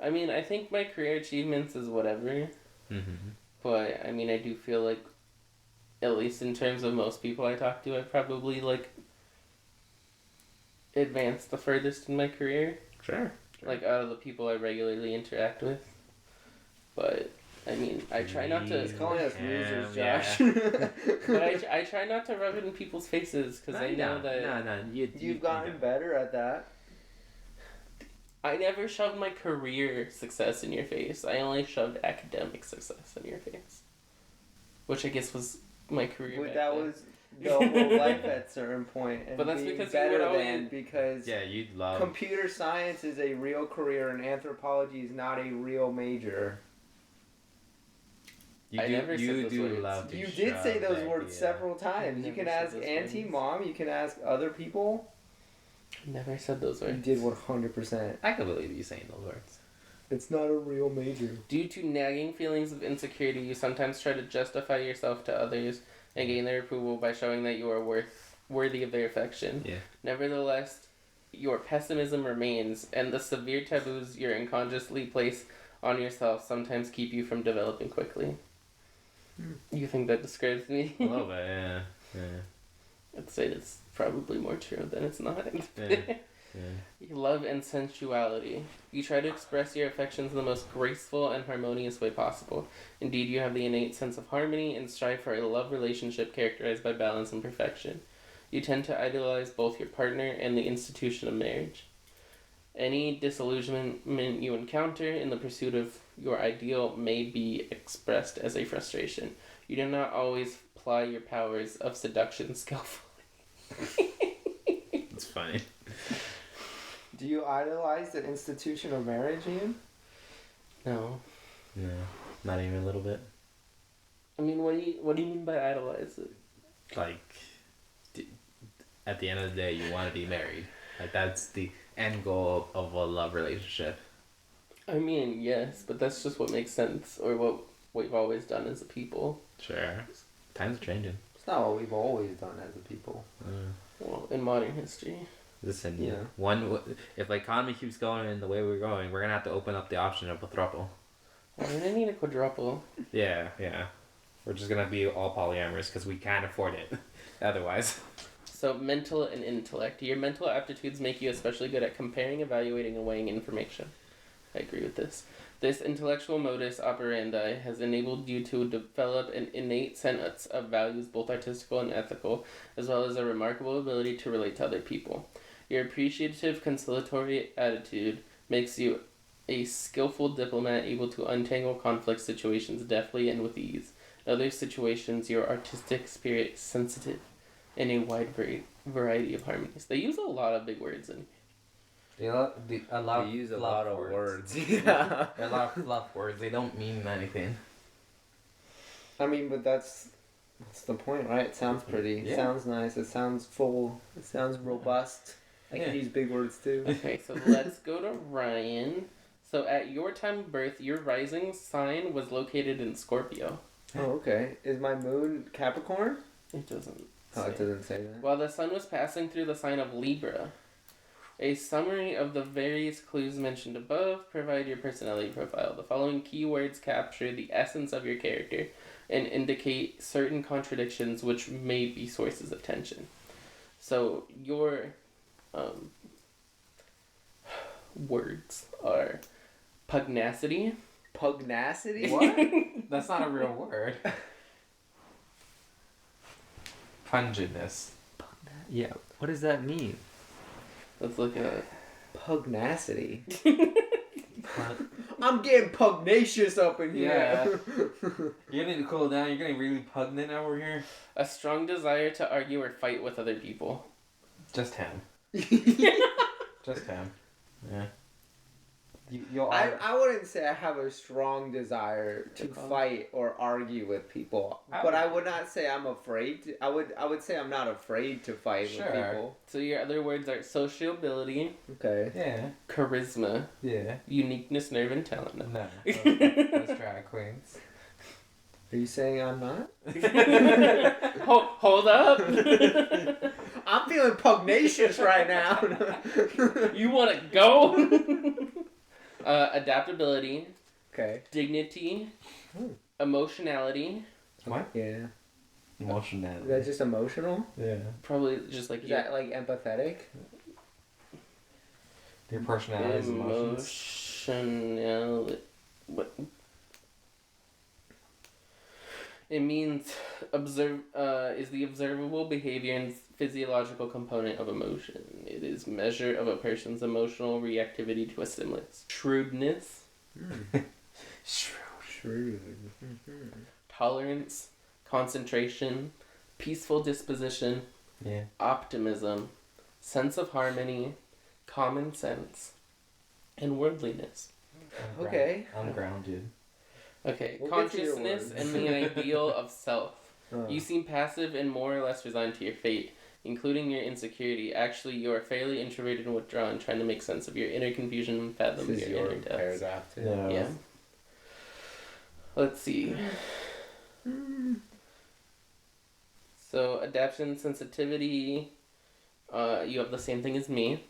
I mean, I think my career achievements is whatever. Mm-hmm. But, I mean, I do feel like at least in terms of most people I talk to, I've probably like advanced the furthest in my career. Sure. Like out of the people I regularly interact with. But I mean, I try not to. He's calling us losers, Josh. But I try not to rub it in people's faces because I know that No, You've gotten better at that. I never shoved my career success in your face. I only shoved academic success in your face, which I guess was my career. Well, back that then. was the whole life at a certain point, and But that's being because you better would than always- because Yeah, you'd love. computer science is a real career and anthropology is not a real major. I never said those words. love to You did say shove those the words idea. several times. You never can said ask those Auntie, words. Mom, you can ask other people. Never said those You words. did 100%. I can believe you saying those words. It's not a real major. Due to nagging feelings of insecurity, you sometimes try to justify yourself to others and gain their approval by showing that you are worthy of their affection. Yeah. Nevertheless, your pessimism remains, and the severe taboos you unconsciously place on yourself sometimes keep you from developing quickly. You think that describes me? A little bit, yeah. I'd say it's probably more true than it's not. Yeah. Love and sensuality. You try to express your affections in the most graceful and harmonious way possible. Indeed, you have the innate sense of harmony and strive for a love relationship characterized by balance and perfection. You tend to idolize both your partner and the institution of marriage. Any disillusionment you encounter in the pursuit of your ideal may be expressed as a frustration. You do not always ply your powers of seduction skillfully. It's funny. Do you idolize the institution of marriage, Ian? No. No, not even a little bit. I mean, what do you mean by idolize it? Like, at the end of the day, you want to be married. Like, that's the end goal of a love relationship. I mean, yes, but that's just what makes sense, or what we've always done as a people. Sure. Times are changing. It's not what we've always done as a people. Well, in modern history. Listen, Yeah. if the economy keeps going in the way we're going, we're gonna have to open up the option of a throuple. We're gonna need a quadruple. Yeah. We're just gonna be all polyamorous because we can't afford it. Otherwise. So, mental and intellect. Your mental aptitudes make you especially good at comparing, evaluating, and weighing information. I agree with this. This intellectual modus operandi has enabled you to develop an innate sense of values, both artistical and ethical, as well as a remarkable ability to relate to other people. Your appreciative, conciliatory attitude makes you a skillful diplomat able to untangle conflict situations deftly and with ease. In other situations, your artistic spirit is sensitive in a wide variety of harmonies. They use a lot of big words in They use a lot of words. Yeah. A lot of fluff words. They don't mean anything. I mean, but that's the point, right? It sounds pretty. It Yeah. sounds nice. It sounds full. It sounds robust. I Yeah. can use big words too. Okay, so let's go to Ryan. So at your time of birth, your rising sign was located in Scorpio. Oh, okay. Is my moon Capricorn? It doesn't Oh, say. it doesn't say that. While the sun was passing through the sign of Libra. A summary of the various clues mentioned above provide your personality profile. The following keywords capture the essence of your character and indicate certain contradictions which may be sources of tension. So your words are pugnacity. Pugnacity? What? That's not a real word. Pungentness. Yeah. What does that mean? Let's look at it. Pugnacity. I'm getting pugnacious up in Yeah. here. You need to cool down. You're getting really pugnant over here. A strong desire to argue or fight with other people. Just him. Just him. Yeah. I wouldn't say I have a strong desire to fight or argue with people, but I would not say I'm afraid to, I would say I'm not afraid to fight with people. So your other words are sociability, Okay. Yeah. charisma, Yeah. uniqueness, nerve, and talent. No. Those drag queens. Are you saying I'm not? Hold up! I'm feeling pugnacious right now. You want to go? Emotionality. Is that just emotional? Yeah. Probably just like Is that like empathetic? Your personality is emotions. emotionality. What? It means is the observable behavior and physiological component of emotion. It is measure of a person's emotional reactivity to a stimulus. Shrewdness. Shrewd. Tolerance, concentration, peaceful disposition, Yeah. optimism, sense of harmony, common sense, and worldliness. Okay. I'm grounded. Okay, We'll get to your consciousness words. and the ideal of self. Oh. You seem passive and more or less resigned to your fate, including your insecurity. Actually, you are fairly introverted and withdrawn, trying to make sense of your inner confusion and fathom This is your your inner depths. paragraph too. Yeah. Yeah. Let's see. So, adaptation, sensitivity. You have the same thing as me.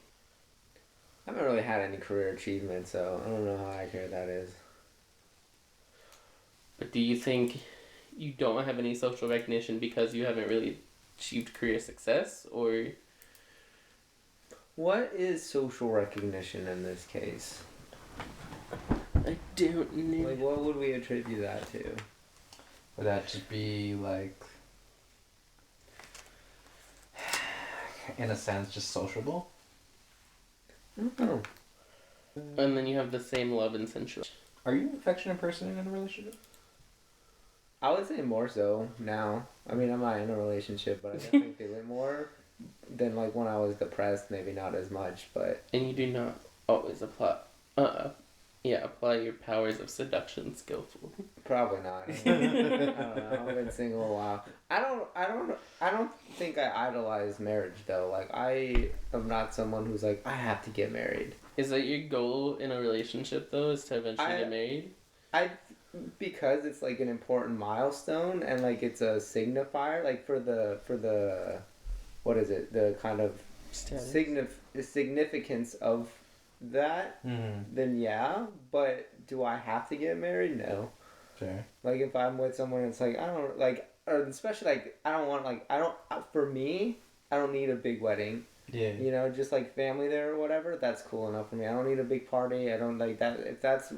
I haven't really had any career achievement, so I don't know how accurate that is. But do you think you don't have any social recognition because you haven't really achieved career success, or What is social recognition in this case? I don't know. Like, what would we attribute that to? Would that just be like, in a sense, just sociable? Oh. And then you have the same love and sensuality. Are you an affectionate person in a relationship? I would say more so now. I mean, I'm not in a relationship, but I definitely feel it more than like when I was depressed. Maybe not as much, but And you do not always apply your powers of seduction skillfully. probably not. I don't know. I've been single a while. I don't think I idolize marriage though. Like I am not someone who's like I have to get married. Is that your goal in a relationship though, is to eventually get married? Because it's like an important milestone and like it's a signifier like for the what is it, the kind of Status. significance of that, Mm-hmm. then yeah, but do I have to get married? No. Fair. Like if I'm with someone, it's like I don't like, or especially like I don't want like for me I don't need a big wedding. Yeah. You know, just like family there or whatever. That's cool enough for me. I don't need a big party. I don't like that. If that's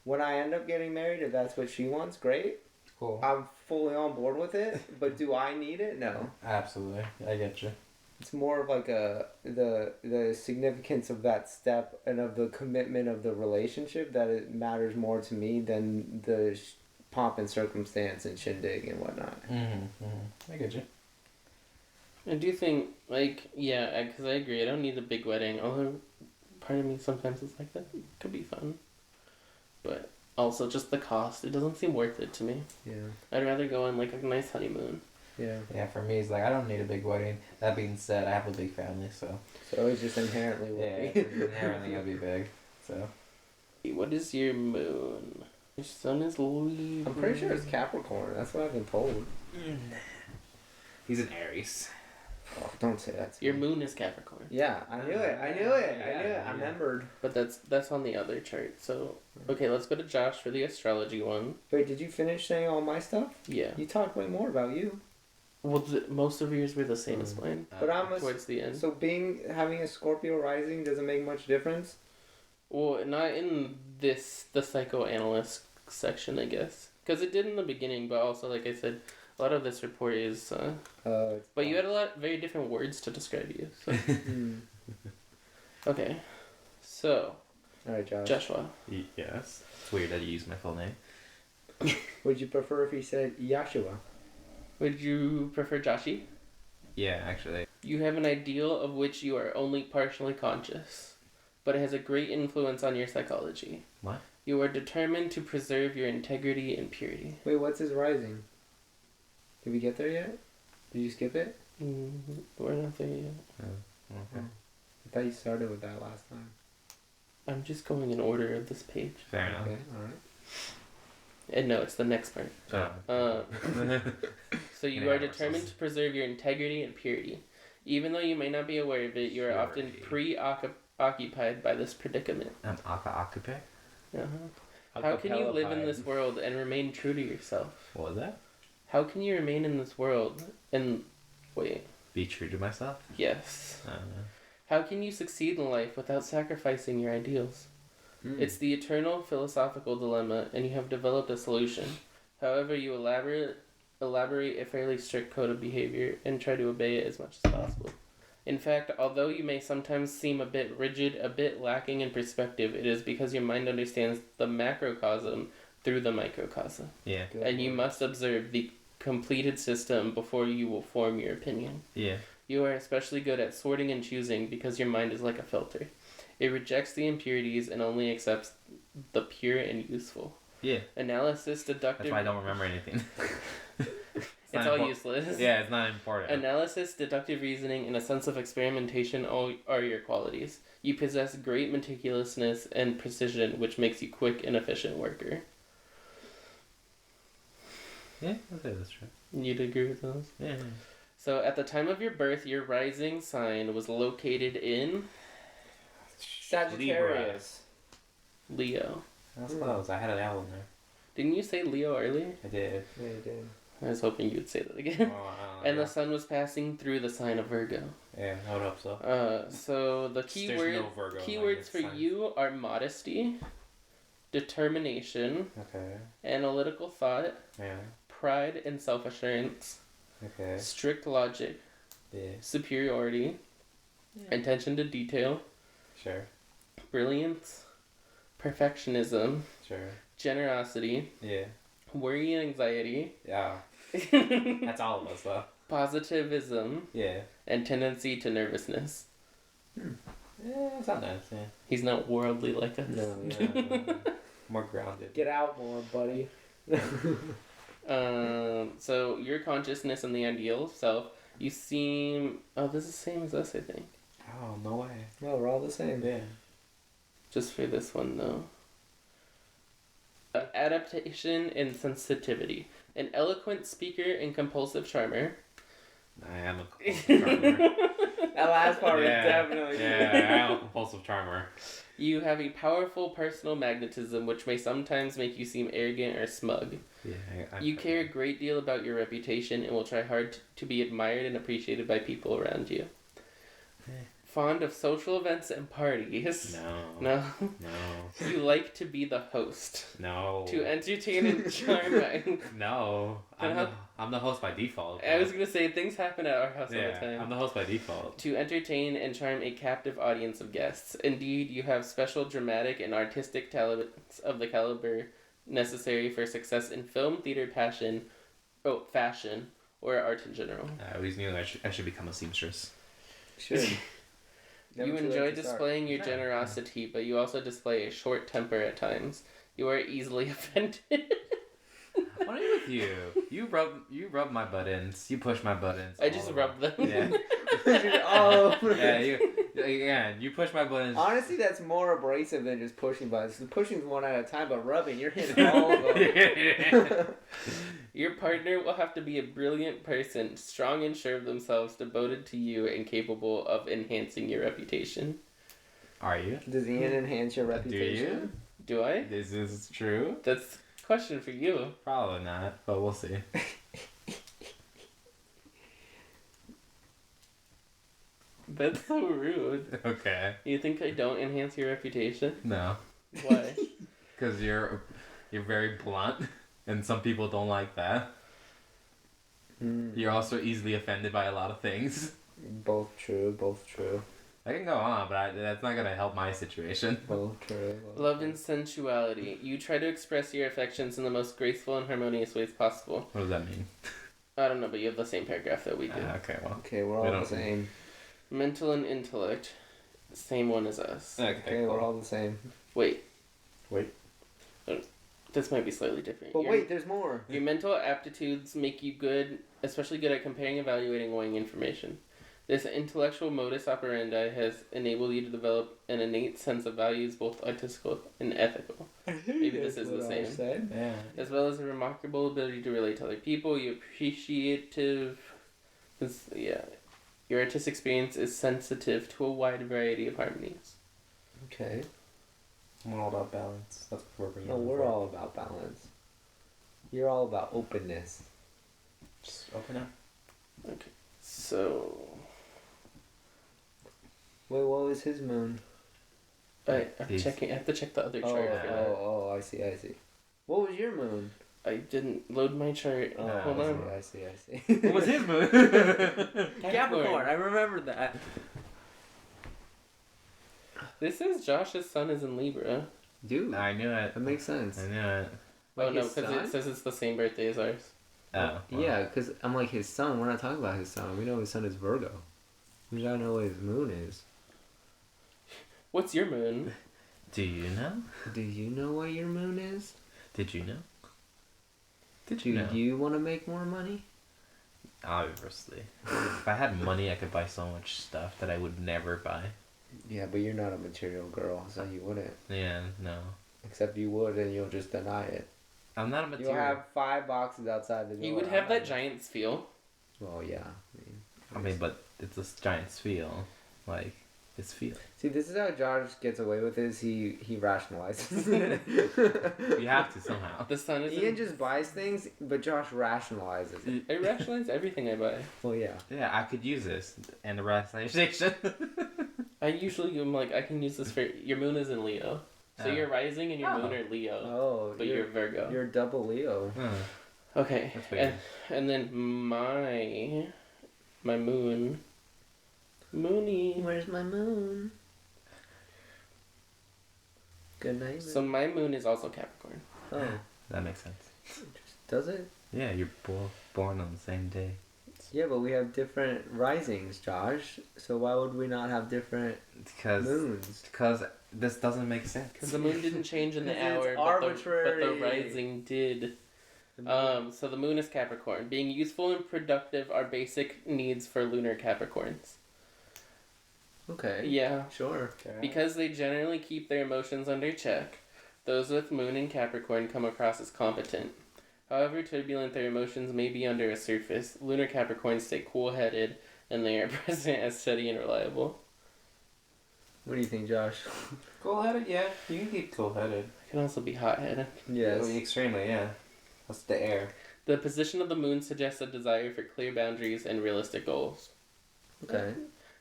when I end up getting married, if that's what she wants, great. Cool. I'm fully on board with it. But do I need it? No. Absolutely. I get you. It's more of like the significance of that step and of the commitment of the relationship that it matters more to me than the pomp and circumstance and shindig and whatnot. I get you. I do think, like, yeah, because I agree, I don't need a big wedding, although part of me sometimes is like, that could be fun. But also just the cost, it doesn't seem worth it to me. Yeah. I'd rather go on, like, a nice honeymoon. Yeah. Yeah, for me, it's like, I don't need a big wedding. That being said, I have a big family, so. So it's just inherently Yeah, inherently it'll be big, so. What is your moon? Your sun is Libra. I'm pretty sure it's Capricorn. That's what I've been told. He's an Aries. Oh, don't say that to Your me. moon is Capricorn. Yeah, I knew it. I knew it. I remembered. But that's on the other chart, so... Okay, let's go to Josh for the astrology one. Wait, did you finish saying all my stuff? Yeah. You talked way more about you. Well, most of yours were the same as mine. But I'm Towards the end. so having a Scorpio rising doesn't make much difference. Well, not in the psychoanalyst section, I guess. Because it did in the beginning, but also, like I said, a lot of this report is... but you had a lot very different words to describe you, so... Okay. So... Alright, Josh. Joshua. Yes. It's weird that you use my full name. Would you prefer if he said Yashua? Would you prefer Joshi? Yeah, actually. You have an ideal of which you are only partially conscious, but it has a great influence on your psychology. What? You are determined to preserve your integrity and purity. Wait, what's his rising? Did we get there yet? Did you skip it? We're not there yet. Okay. I thought you started with that last time. I'm just going in order of this page. Fair enough. Okay, alright. And no, it's the next part. So you Yeah, are determined to preserve your integrity and purity. Even though you may not be aware of it, you are often preoccupied by this predicament. I'm occupied. Uh-huh. How can you live in this world and remain true to yourself? What was that? How can you remain in this world? And wait, Be true to myself. yes. I don't know. How can you succeed in life without sacrificing your ideals? It's the eternal philosophical dilemma, and you have developed a solution. However, you elaborate a fairly strict code of behavior and try to obey it as much as possible. In fact, although you may sometimes seem a bit rigid, a bit lacking in perspective, it is because your mind understands the macrocosm through the microcosm. Yeah. Good And you word. must observe the completed system before you will form your opinion. Yeah. You are especially good at sorting and choosing because your mind is like a filter. It rejects the impurities and only accepts the pure and useful. Yeah. Analysis, deductive... That's why I don't remember anything. It's all useless. Yeah, it's not important. Analysis, deductive reasoning, and a sense of experimentation all are your qualities. You possess great meticulousness and precision, which makes you quick and efficient worker. Yeah, I'd say that's true. You'd agree with those? Yeah. So, at the time of your birth, your rising sign was located in Sagittarius. Leo. That's close. I had an L in there. Didn't you say Leo earlier? I did. Yeah, you did. I was hoping you'd say that Oh, again. I don't And know. the sun was passing through the sign of Virgo. Yeah, I would hope so. So the There's no Virgo in keywords for signs. you are modesty, determination, Okay. analytical thought, Yeah. pride and self-assurance, Okay. strict logic, Yeah. superiority, attention to detail, Sure. brilliance, perfectionism, Sure. generosity, Yeah. worry and anxiety, Yeah. That's all of us, though. positivism, Yeah. and tendency to nervousness. Yeah, it's not nice. Yeah. He's not worldly like us. No, Yeah. More grounded. Get out more, buddy. So your consciousness and the ideal self, you seem... Oh, this is the same as us, I think. Oh, no way. No, we're all the same. Yeah. Just for this one, though. Adaptation and sensitivity. An eloquent speaker and compulsive charmer. I am a compulsive charmer. That last part Yeah. was definitely. Yeah, I am a compulsive charmer. You have a powerful personal magnetism which may sometimes make you seem arrogant or smug. Yeah, You care a great deal about your reputation and will try hard to be admired and appreciated by people around you. Fond of social events and parties. No. No. You like to be the host. No. To entertain and charm. No. I'm the host by default. I was gonna say things happen at our house all the Yeah, time. I'm the host by default. To entertain and charm a captive audience of guests. Indeed, you have special dramatic and artistic talents of the caliber necessary for success in film, theater, fashion, or art in general. I always knew I should become a seamstress. Should. You enjoy displaying your generosity, but you also display a short temper at times. You are easily offended. What are you with you? You rub my buttons. You push my buttons. I just rub them. Yeah. All over. Yeah, you push my buttons. Honestly, that's more abrasive than just pushing buttons. The pushing's one at a time, but rubbing, you're hitting all of them. Your partner will have to be a brilliant person, strong and sure of themselves, devoted to you, and capable of enhancing your reputation. Are you? Does Ian enhance your reputation? Do I? This is true. That's a question for you. Probably not, but we'll see. That's so rude. Okay. You think I don't enhance your reputation? No, Why? because you're very blunt, and some people don't like that. You're also easily offended by a lot of things. Both true, both true. I can go on, but that's not gonna help my situation. Both true. Love and sensuality. You try to express your affections in the most graceful and harmonious ways possible. What does that mean? I don't know, but you have the same paragraph that we do. Okay, well. Okay, we're We all don't- the same. Mental and intellect. Same one as us. Okay, we're all the same. Wait. Wait. This might be slightly different. But wait, there's more. Your mental aptitudes make you good, especially good at comparing, evaluating, weighing information. This intellectual modus operandi has enabled you to develop an innate sense of values, both artistical and ethical. Maybe this is the same. Yeah. As well as a remarkable ability to relate to other people. Your Your artistic experience is sensitive to a wide variety of harmonies. Okay. I'm all about balance. That's what we're bringing. No, we're all about balance. You're all about openness. Just open up. Okay. So Wait, what was his moon? I'm He's- checking. I have to check the other Oh, chart for that. oh, I see. What was your moon? I didn't load my chart. Oh, Hold on. I see. What was his moon? Capricorn. I remember that. This is Josh's sun is in Libra. Dude, I knew it. that makes sense. I knew it. Oh no, his because son? it says it's the same birthday as ours. Oh. well. Yeah, because I'm like his son. We're not talking about his son. We know his son is Virgo. We gotta know what his moon is. What's your moon? Do you know? Do you know what your moon is? Did you know? Did Do you know? you want to make more money? Obviously. If I had money, I could buy so much stuff that I would never buy. Yeah, but you're not a material girl, so you wouldn't. Yeah, no. Except you would, and you'll just deny it. I'm not a material. You'll have 5 boxes outside the door. You would have that giant's feel. Well, yeah. I mean, but it's a giant feel. Like, it's feel. See, this is how Josh gets away with this. He rationalizes. You have to somehow. The sun is. Ian just buys things, but Josh rationalizes it. I rationalize everything I buy. Well, yeah. Yeah, I could use this and the rationalization. I usually am like, I can use this for your moon is in Leo, so Oh. your rising and your Oh. moon are Leo, Oh, but you're Virgo. You're double Leo. Okay, That's weird. and then my moon, Moony. Where's my moon? Good night. So my moon is also Capricorn. Oh, That makes sense. does it? Yeah, you're both born on the same day. Yeah, but we have different risings, Josh. So why would we not have different moons? Because this doesn't make sense. Because the moon didn't change in the It's hour, but the arbitrary. rising did. So the moon is Capricorn. Being useful and productive are basic needs for lunar Capricorns. Okay. Yeah. Sure. Because they generally keep their emotions under check, those with moon in Capricorn come across as competent. However turbulent their emotions may be under a surface, lunar Capricorns stay cool-headed, and they are present as steady and reliable. What do you think, Josh? Cool-headed, yeah. You can keep cool-headed. Can also be hot-headed. Yes. Extremely, yeah. That's the air. The position of the moon suggests a desire for clear boundaries and realistic goals. Okay.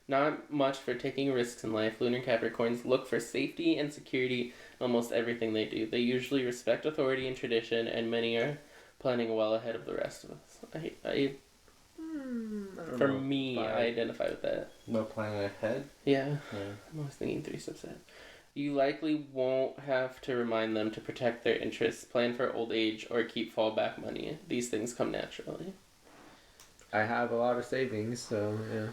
Not much for taking risks in life, lunar Capricorns look for safety and security in almost everything they do. They usually respect authority and tradition, and many are planning well ahead of the rest of us. I don't For know. me, Fine. I identify with that. No planning ahead. Yeah, Yeah. I'm always thinking 3 steps ahead. You likely won't have to remind them to protect their interests, plan for old age, or keep fallback money. These things come naturally. I have a lot of savings, so yeah.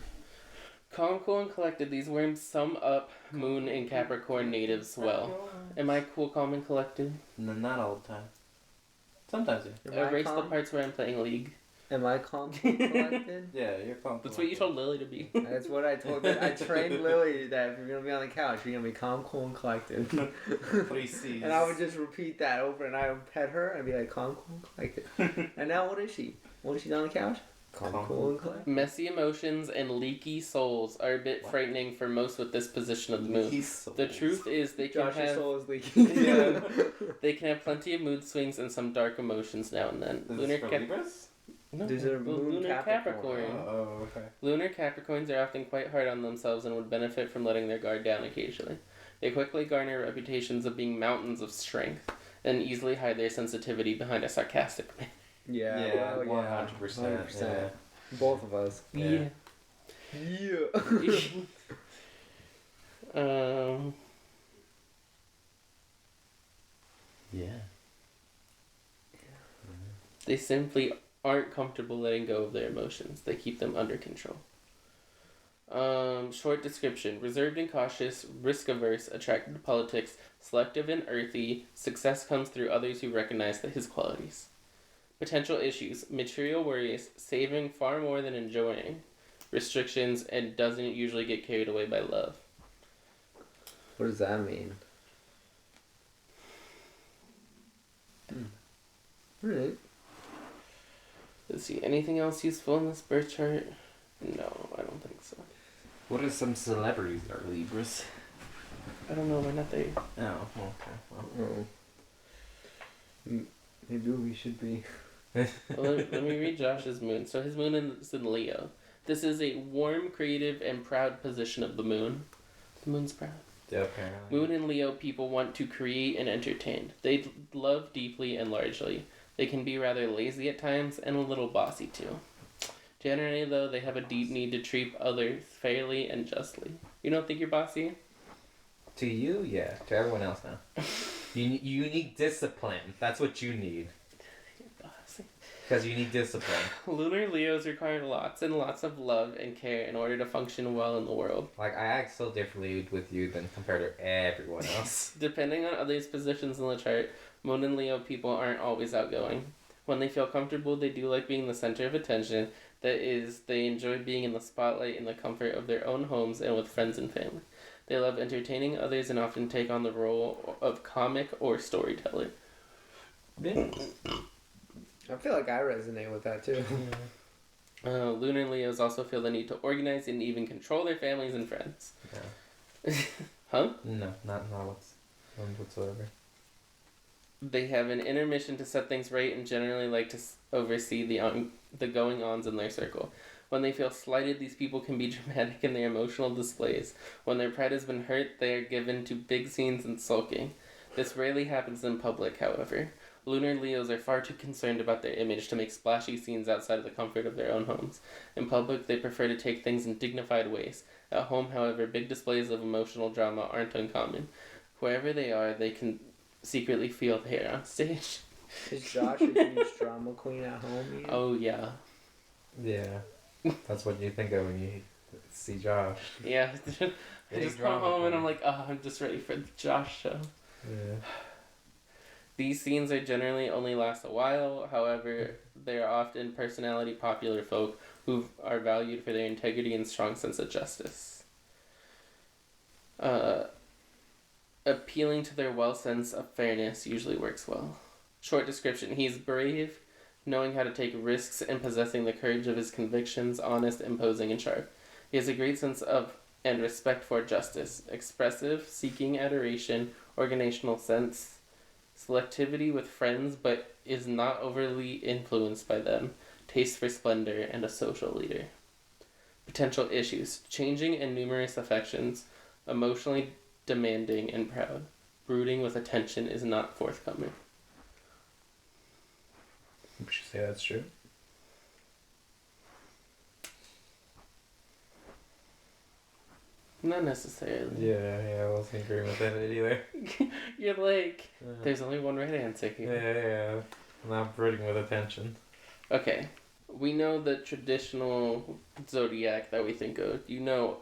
Calm, cool, and collected. These worms sum up Moon and Capricorn natives well. Am I cool, calm, and collected? No, not all the time. Sometimes, yeah. Am I Erase the calm? parts where I'm playing League. Am I calm and collected? Yeah, you're calm. That's what you told Lily to be. That's what I told her. I trained Lily that if you're gonna be on the couch, you're gonna be calm, cool, and collected. 3 C's. And I would just repeat that over, and I would pet her and be like, calm, cool, and collected. And now what is she? When she's on the couch? Calm, cool, and collected. Messy emotions and leaky souls are a bit frightening for most with this position of the moon. The truth is they can Josh's have soul is leaking. Yeah. They can have plenty of mood swings and some dark emotions now and then. This is for Libras? No, These are well, moon lunar Capricorn. Oh, okay. Lunar Capricorns are often quite hard on themselves and would benefit from letting their guard down occasionally. They quickly garner reputations of being mountains of strength and easily hide their sensitivity behind a sarcastic man. Yeah, well, 100%. 100%. Yeah. Both of us. Yeah. Yeah. Yeah. They simply aren't comfortable letting go of their emotions. They keep them under control. Short description. Reserved and cautious, risk-averse, attracted to politics, selective and earthy. Success comes through others who recognize his qualities. Potential issues. Material worries, saving far more than enjoying. Restrictions, and doesn't usually get carried away by love. What does that mean? Alright. Let's see. Anything else useful in this birth chart? No, I don't think so. What are some celebrities that are Libras? I don't know. We're not there. Oh, okay. Well. Oh. Maybe we should be. Let me read Josh's moon. So his moon is in Leo. This is a warm, creative, and proud position of the moon. The moon's proud. Yeah, apparently. Moon in Leo people want to create and entertain. They love deeply and largely. They can be rather lazy at times and a little bossy too. Generally, though, they have a deep need to treat others fairly and justly. You don't think you're bossy? To you, yeah. To everyone else, no. You need discipline. That's what you need. Bossy. Because you need discipline. Lunar Leos require lots and lots of love and care in order to function well in the world. Like, I act so differently with you than compared to everyone else. Depending on others' positions in the chart, Moon and Leo people aren't always outgoing. When they feel comfortable, they do like being the center of attention. That is, they enjoy being in the spotlight in the comfort of their own homes and with friends and family. They love entertaining others and often take on the role of comic or storyteller. Yeah. I feel like I resonate with that too. Lunar Leos also feel the need to organize and even control their families and friends. No. Huh? No, not whatsoever. They have an inner mission to set things right and generally like to oversee the going-ons in their circle. When they feel slighted, these people can be dramatic in their emotional displays. When their pride has been hurt, they are given to big scenes and sulking. This rarely happens in public, however. Lunar Leos are far too concerned about their image to make splashy scenes outside of the comfort of their own homes. In public, they prefer to take things in dignified ways. At home, however, big displays of emotional drama aren't uncommon. Wherever they are, they can secretly feel they are on stage. Is Josh a huge drama queen at home? Ian? Oh, yeah. Yeah. That's what you think of when you see Josh. Yeah. I Big just come drama home and queen. I'm like, oh, I'm just ready for the Josh show. Yeah. These scenes are generally only last a while. However, they are often personality popular folk who are valued for their integrity and strong sense of justice. Appealing to their well sense of fairness usually works well. Short description: he's brave, knowing how to take risks and possessing the courage of his convictions, honest, imposing, and sharp. He has a great sense of and respect for justice, expressive, seeking adoration, organizational sense, selectivity with friends but is not overly influenced by them, taste for splendor, and a social leader. Potential issues: changing and numerous affections, emotionally demanding and proud. Brooding with attention is not forthcoming. Would you say that's true? Not necessarily. Yeah, I wasn't agreeing with that either. You're like, there's only one right answer here. Yeah. I'm not brooding with attention. Okay. We know the traditional zodiac that we think of. Do you know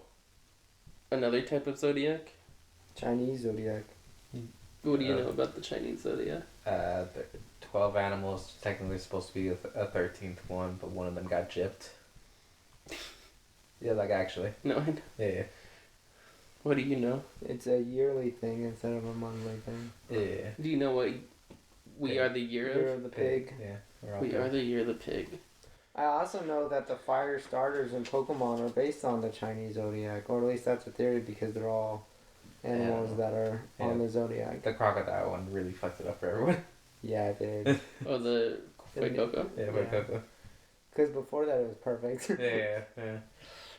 another type of zodiac? Chinese zodiac. What do you know about the Chinese zodiac? The 12 animals, technically supposed to be a 13th one, but one of them got gypped. Yeah, like actually. No, I know. Yeah. What do you know? It's a yearly thing instead of a monthly thing. Yeah. Do you know what we are the year Year of? of the pig. Yeah. We're all We good. are the year of the pig. I also know that the fire starters in Pokemon are based on the Chinese zodiac, or at least that's a theory because they're all animals Yeah. that are on Yeah. the zodiac. The crocodile one really fucked it up for everyone. Yeah, it did. Oh, the Fuecoco? Yeah, Yeah. but Coco. Because before that it was perfect. Yeah.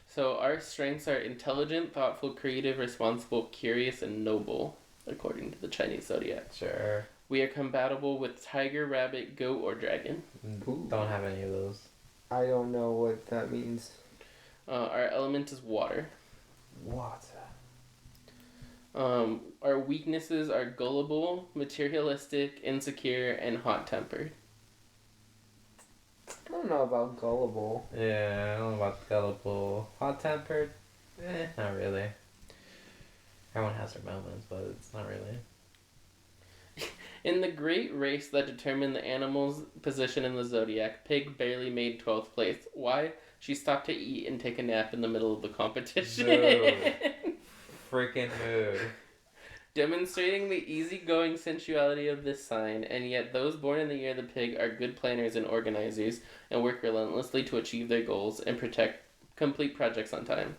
So our strengths are intelligent, thoughtful, creative, responsible, curious, and noble, according to the Chinese zodiac. Sure. We are compatible with tiger, rabbit, goat, or dragon. Ooh. Don't have any of those. I don't know what that means. Our element is water. What? Our weaknesses are gullible, materialistic, insecure, and hot-tempered. I don't know about gullible. Yeah, I don't know about gullible. Hot-tempered? Not really. Everyone has their moments, but it's not really. In the great race that determined the animal's position in the zodiac, Pig barely made 12th place. Why? She stopped to eat and take a nap in the middle of the competition. Mood. Freaking mood. Demonstrating the easygoing sensuality of this sign, and yet those born in the year of the pig are good planners and organizers and work relentlessly to achieve their goals and complete projects on time.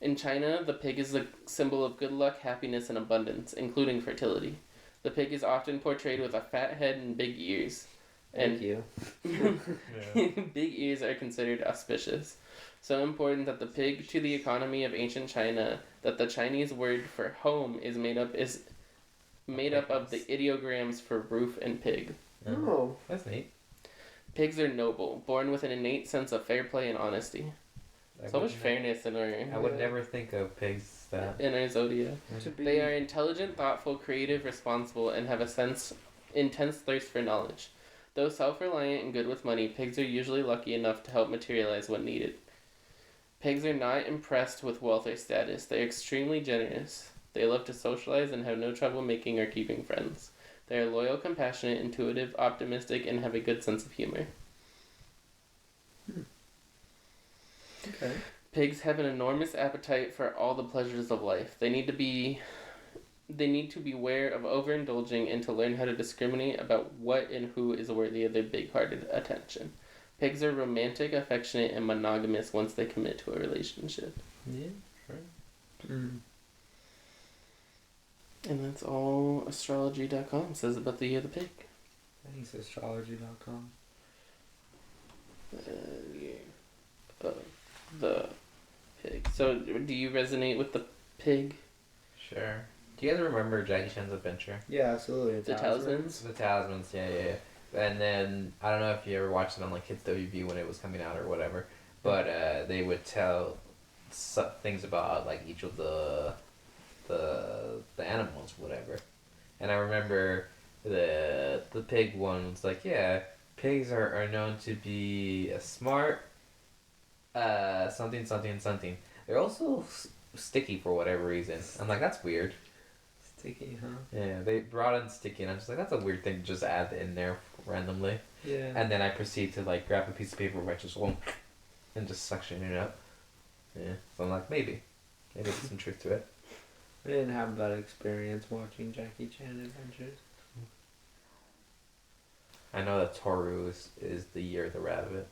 In China, the pig is the symbol of good luck, happiness, and abundance, including fertility. The pig is often portrayed with a fat head and big ears. Thank you. Big ears are considered auspicious. So important that the pig to the economy of ancient China that the Chinese word for home is made up of the ideograms for roof and pig. Oh, That's neat. Pigs are noble, born with an innate sense of fair play and honesty. So much fairness in I our would never think of pigs that. zodiac. to be. They are intelligent, thoughtful, creative, responsible, and have intense thirst for knowledge. Though self-reliant and good with money, pigs are usually lucky enough to help materialize what needed. Pigs are not impressed with wealth or status. They are extremely generous. They love to socialize and have no trouble making or keeping friends. They are loyal, compassionate, intuitive, optimistic, and have a good sense of humor. Okay. Pigs have an enormous appetite for all the pleasures of life. They need to beware of overindulging and to learn how to discriminate about what and who is worthy of their big-hearted attention. Pigs are romantic, affectionate, and monogamous once they commit to a relationship. Yeah, right. Mm. And that's all astrology.com says about the year of the pig. Thanks, astrology.com. Year of the pig. So, do you resonate with the pig? Sure. Do you guys remember Jackie Chan's Adventure? Yeah, absolutely. The talismans? The Talismans, yeah. And then, I don't know if you ever watched it on, like, Kids WB when it was coming out or whatever, but they would tell things about, like, each of the animals, whatever. And I remember the pig one was like, yeah, pigs are known to be smart, something. They're also sticky for whatever reason. I'm like, that's weird. Sticky, huh? Yeah, they brought in sticky, and I'm just like, that's a weird thing to just add in there randomly. Yeah. And then I proceed to, like, grab a piece of paper, right, just and just suction it up. Yeah, so I'm like, maybe there's some truth to it. I didn't have that experience watching Jackie Chan Adventures. I know that Toru is the year of the rabbit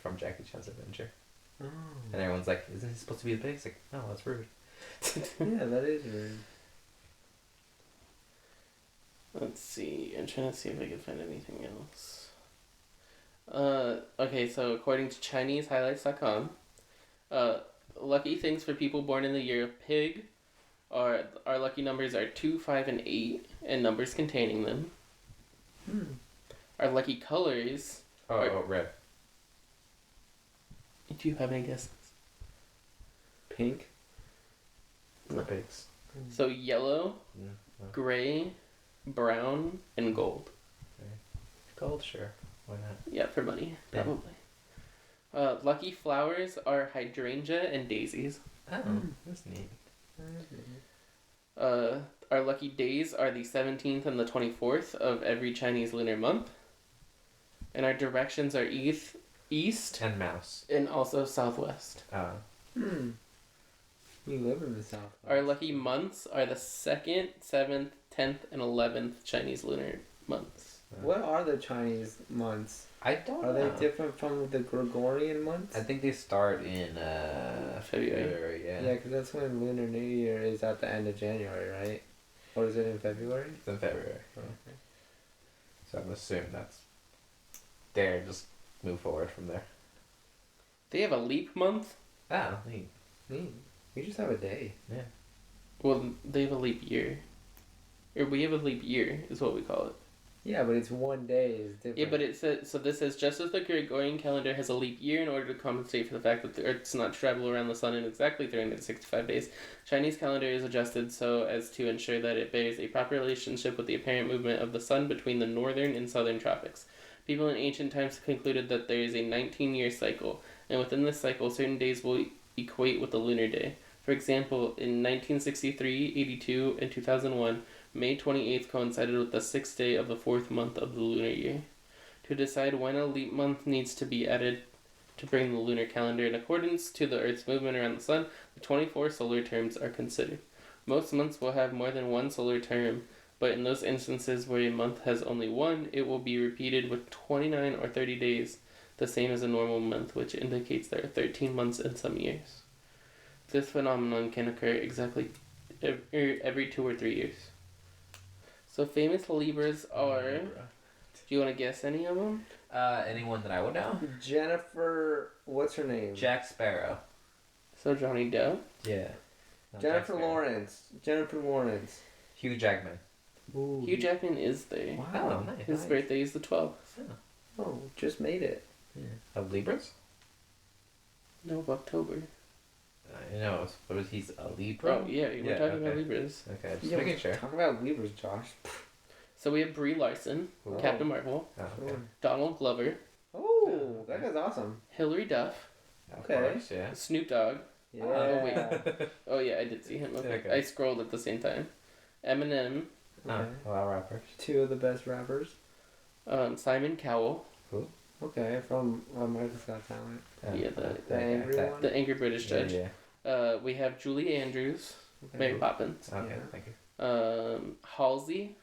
from Jackie Chan's Adventure. Oh. And everyone's like, isn't he supposed to be the pig? It's like, no, that's rude. Yeah, that is weird. Let's see. I'm trying to see if I can find anything else. Okay, so according to ChineseHighlights.com, lucky things for people born in the year of pig our lucky numbers are 2, 5, and 8, and numbers containing them. Our lucky colors. Red. Do you have any guesses? Pink. For pigs. So yellow, Yeah. gray, brown, and gold. Gold, sure. Why not? Yeah, for money, Yeah. probably. Lucky flowers are hydrangea and daisies. Oh, that's neat. Our lucky days are the 17th and the 24th of every Chinese lunar month. And our directions are east And mouse. and also southwest. You live in the south. Our lucky months are the 2nd, 7th, 10th, and 11th Chinese lunar months. What are the Chinese months? I don't Are know. they different from the Gregorian months? I think they start in February. yeah. Yeah, because that's when Lunar New Year is at the end of January, right? Or is it in February? It's in February. Okay. So I'm assuming that's there. Just move forward from there. They have a leap month. Ah, neat. Neat. We just have a day. Yeah. Well, they have a leap year. Or we have a leap year, is what we call it. Yeah, but it's one day is different. Yeah, but it says, so this says, just as the Gregorian calendar has a leap year in order to compensate for the fact that the Earth does not travel around the Sun in exactly 365 days, Chinese calendar is adjusted so as to ensure that it bears a proper relationship with the apparent movement of the Sun between the northern and southern tropics. People in ancient times concluded that there is a 19-year cycle, and within this cycle, certain days will equate with the lunar day. For example, in 1963, 82, and 2001, May 28th coincided with the 6th day of the 4th month of the lunar year. To decide when a leap month needs to be added to bring the lunar calendar in accordance to the Earth's movement around the Sun, the 24 solar terms are considered. Most months will have more than one solar term, but in those instances where a month has only one, it will be repeated with 29 or 30 days, the same as a normal month, which indicates there are 13 months in some years. This phenomenon can occur exactly every 2 or 3 years. So famous Libras are... Do Do you want to guess any of them? Anyone that I would know? Jennifer, what's her name? Jack Sparrow. So Johnny Depp. Yeah. No, Jack Jennifer Sparrow. Lawrence. Jennifer Lawrence. Hugh Jackman. Ooh. Hugh Jackman is there. Wow, nice. His birthday is the 12th. Oh, just made it. Yeah. Of Libras? No, of October. I know, but he's a Libra? Oh, yeah, we're talking about Libras. Okay, just Yeah, making sure. Talk about Libras, Josh. So we have Brie Larson, Cool. Captain Marvel, Oh, okay. Sure. Donald Glover, Oh, that guy's awesome. Hilary Duff, Of Okay. course, yeah. Snoop Dogg. Yeah. Oh, wait. Oh, yeah, I did see him. Okay. Okay. I scrolled at the same time. Eminem, Oh, a lot of rappers. Two of the best rappers. Simon Cowell, Okay, from America's Got Talent. Yeah, The angry one? the angry British judge. Yeah. We have Julie Andrews, Okay. Mary Poppins. Okay, Yeah. thank you. Halsey,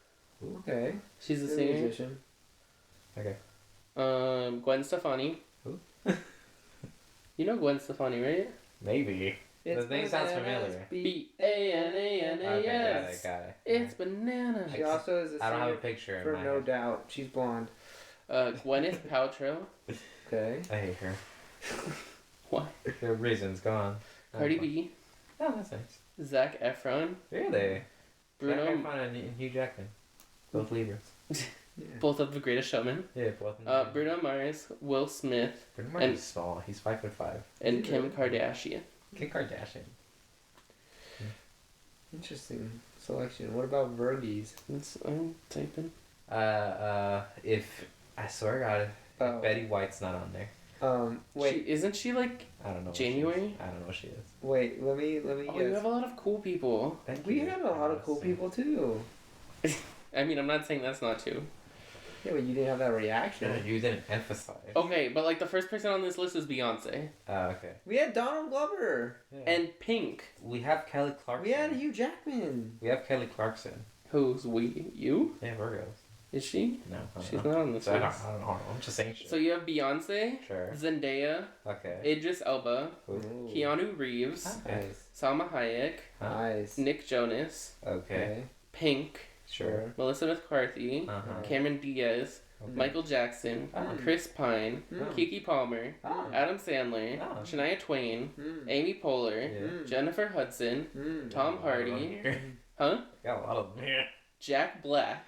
Okay. she's a Good singer. musician. Okay. Gwen Stefani. Who? You know Gwen Stefani, right? Maybe. It's name sounds bananas, familiar. B-A-N-A-N-A-S. Got it. It's bananas. She also is a I don't have a singer picture in for my No head. Doubt. She's blonde. Gwyneth Paltrow. Okay. I hate her. Why? There are reasons, go on. Cardi B. Oh, that's nice. Zac Efron. Really? Bruno. Jack Efron and Hugh Jackman. Both Libras. Yeah. Both of The Greatest Showman. Yeah, both. Bruno Mars, Will Smith, Bruno Mars is small. He's 5'5". and Kim Kardashian. Kim Kardashian. Interesting selection. What about Virgies? I'm typing. If I swear to God, Oh. if Betty White's not on there, Wait, Isn't she like I don't know. what she is. January? I don't know what she is. wait. Let me Oh, you guess. have a lot of cool people. Thank We you. have a lot of cool people too. I mean, I'm not saying that's not true. Yeah, but you didn't have that No, reaction. you didn't emphasize. Okay, but like the first person on this list is Beyonce. Okay. We had Donald Glover. Yeah. And Pink. we have Kelly Clarkson. We had Hugh Jackman. We have Kelly Clarkson. Who's we? You? Yeah, Virgos. Is she? No, I don't She's know. not on this So I list. don't know. I'm just saying shit. So you have Beyonce, Sure. Zendaya, Okay. Idris Elba, Cool. Ooh. Keanu Reeves, Okay. Nice. Salma Hayek, Nice. Nick Jonas, Okay. Pink, Sure. Melissa McCarthy, Uh-huh. Cameron Diaz, Okay. Michael Jackson, Oh. Chris Pine, Mm. Kiki Palmer, Ah. Adam Sandler, Oh. Shania Twain, Mm. Amy Poehler, Yeah. Mm. Jennifer Hudson, Mm. Tom Got a lot of them Hardy, here. huh? Got a lot of them here. Jack Black.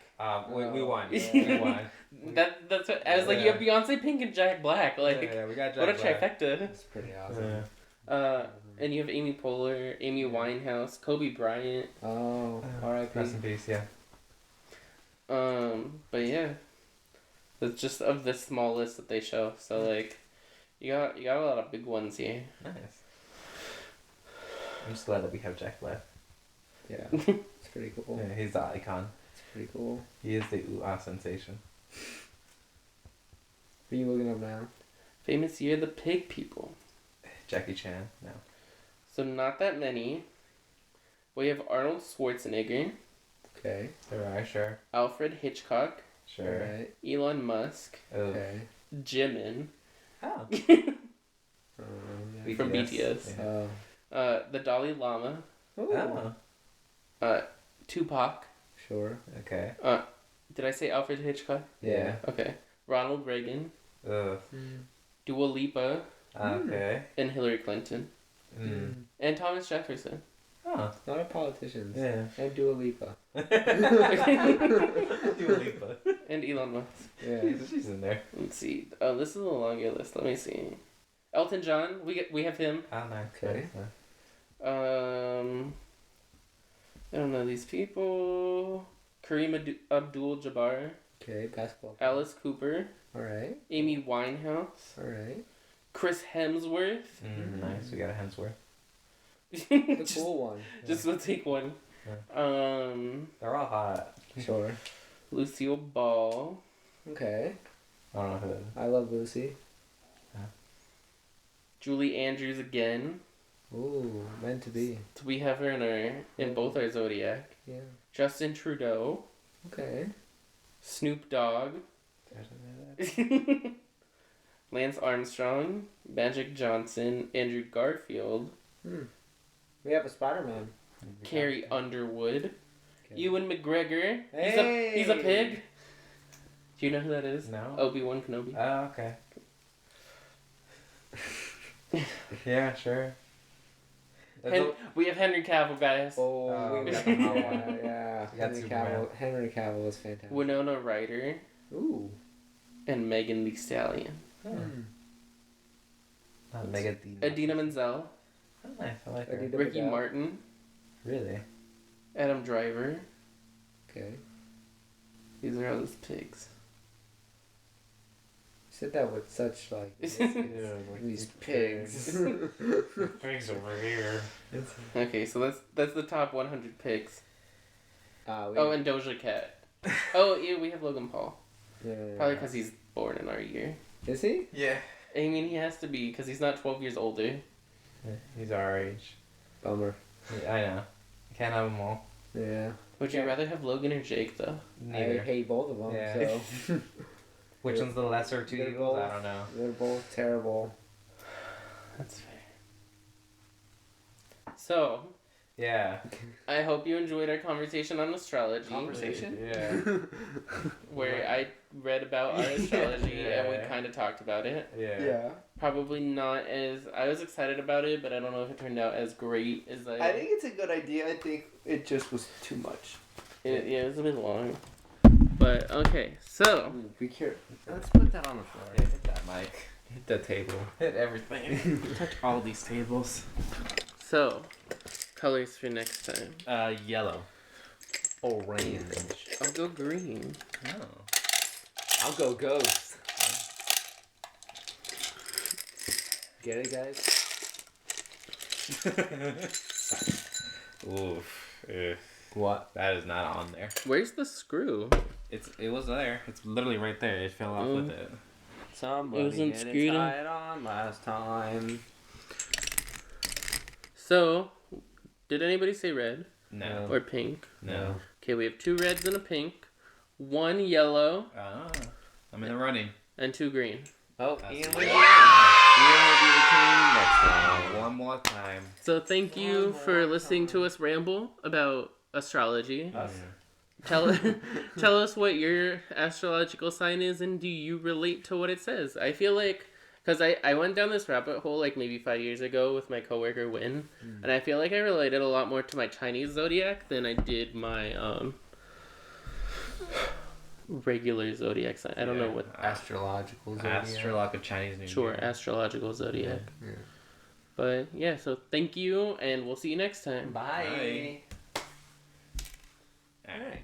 We won. Yeah. We won. That's what I was like. You have Yeah. Beyonce, Pink, and Jack Black. Like, yeah, we got Jack what a Black. trifecta. That's pretty awesome. Yeah. And you have Amy Poehler, Amy Winehouse, Kobe Bryant. Oh, R.I.P. Rest in peace. Yeah. But yeah, it's just of this small list that they show. So like, you got a lot of big ones here. Nice. I'm just glad that we have Jack Black. Yeah, it's pretty cool. Yeah, he's the icon. It's pretty cool. He is the ooh-ah sensation. Are you looking up now? Famous year, the pig people. Jackie Chan. No. So not that many. We have Arnold Schwarzenegger, Okay. Alright, sure. Alfred Hitchcock, Sure. Alright. Elon Musk, Oh. Okay. Jimin Oh. Yeah. from BTS, Yeah. Oh. the Dalai Lama, Oh. Tupac. Sure. Okay. Did I say Alfred Hitchcock? Yeah. Okay. Ronald Reagan, Ugh. Dua Lipa, Okay. and Hillary Clinton, Mm. and Thomas Jefferson. Oh. A lot of politicians. Yeah. And Dua Lipa. Dua Lipa. And Elon Musk. Yeah. She's in there. Let's see. Oh, this is a longer list. Let me see. Elton John. We have him. Oh, nice. Okay. I don't know these people. Kareem Abdul-Jabbar, Okay, basketball. Alice Cooper, Alright. Amy Winehouse, Alright. Chris Hemsworth. Nice. We got a Hemsworth. The just, cool one. just we'll take one. They're all hot. Sure. Lucille Ball, Okay. I don't know who that is. I love Lucy. Julie Andrews again. Ooh, meant to be. So we have her in both our zodiac. Yeah. Justin Trudeau, Okay. Snoop Dogg, Lance Armstrong, Magic Johnson, Andrew Garfield, We have a Spider-Man. Carrie Underwood, Okay. Ewan McGregor. Hey! He's a pig. Do you know who that is? No. Obi-Wan Kenobi. Oh, okay. Yeah, sure. We have Henry Cavill, guys. Oh, we got yeah. the hot one. Yeah, We got Henry Superman. Cavill. Henry Cavill is fantastic. Winona Ryder Ooh. and Megan Thee Stallion. Mega Idina Menzel, Oh, nice. I like her. Idina Ricky Menzel. Martin, Really? Adam Driver. Okay. These are all his pigs. You said that with such like these pigs. Pigs over here. Okay, so that's the top 100 pigs. Oh, And Doja Cat. Oh, yeah, we have Logan Paul. yeah. Probably because he's born in our year. Is he? Yeah. I mean, he has to be because he's not 12 years older. He's our age. Bummer. Yeah, I know. Can't have them all. Yeah. Would you rather have Logan or Jake, though? I Neither. hate both of them. Yeah. So Which one's the lesser of two They're evils? I both- don't know. they're both terrible. That's fair. So, Yeah. I hope you enjoyed our conversation on astrology. Yeah. Where I read about our astrology and we Yeah. kind of talked about it. Yeah. Probably not as... I was excited about it, but I don't know if it turned out as great as I... I think it's a good idea. I think it just was too much. It was a bit long. But, okay, so... Be careful. Let's put that on the floor. Yeah, hit that mic. Hit the table. Hit everything. Touch all these tables. So, colors for next time. Yellow. Orange. I'll go green. Oh. I'll go ghost. Get it, guys? Oof. Ugh. What? That is not on there. Where's the screw? It was there. It's literally right there. It fell off with it. Somebody wasn't get screwed it in. tied on last time. So, did anybody say red No. or pink? No. Okay, we have 2 reds and a pink, 1 yellow, Ah. I'm in the running. and 2 green. Oh, That's Ian it. will be Ian will be the king next time. One more time. So thank you for listening to us ramble about astrology. Tell tell us what your astrological sign is, and do you relate to what it says? I feel like, because I went down this rabbit hole like maybe 5 years ago with my coworker Win, and I feel like I related a lot more to my Chinese zodiac than I did my regular zodiac sign. I don't know what. astrological zodiac. Astrological Chinese New Sure, Year. astrological zodiac. Yeah. But yeah, so thank you, and we'll see you next time. Bye. Alright.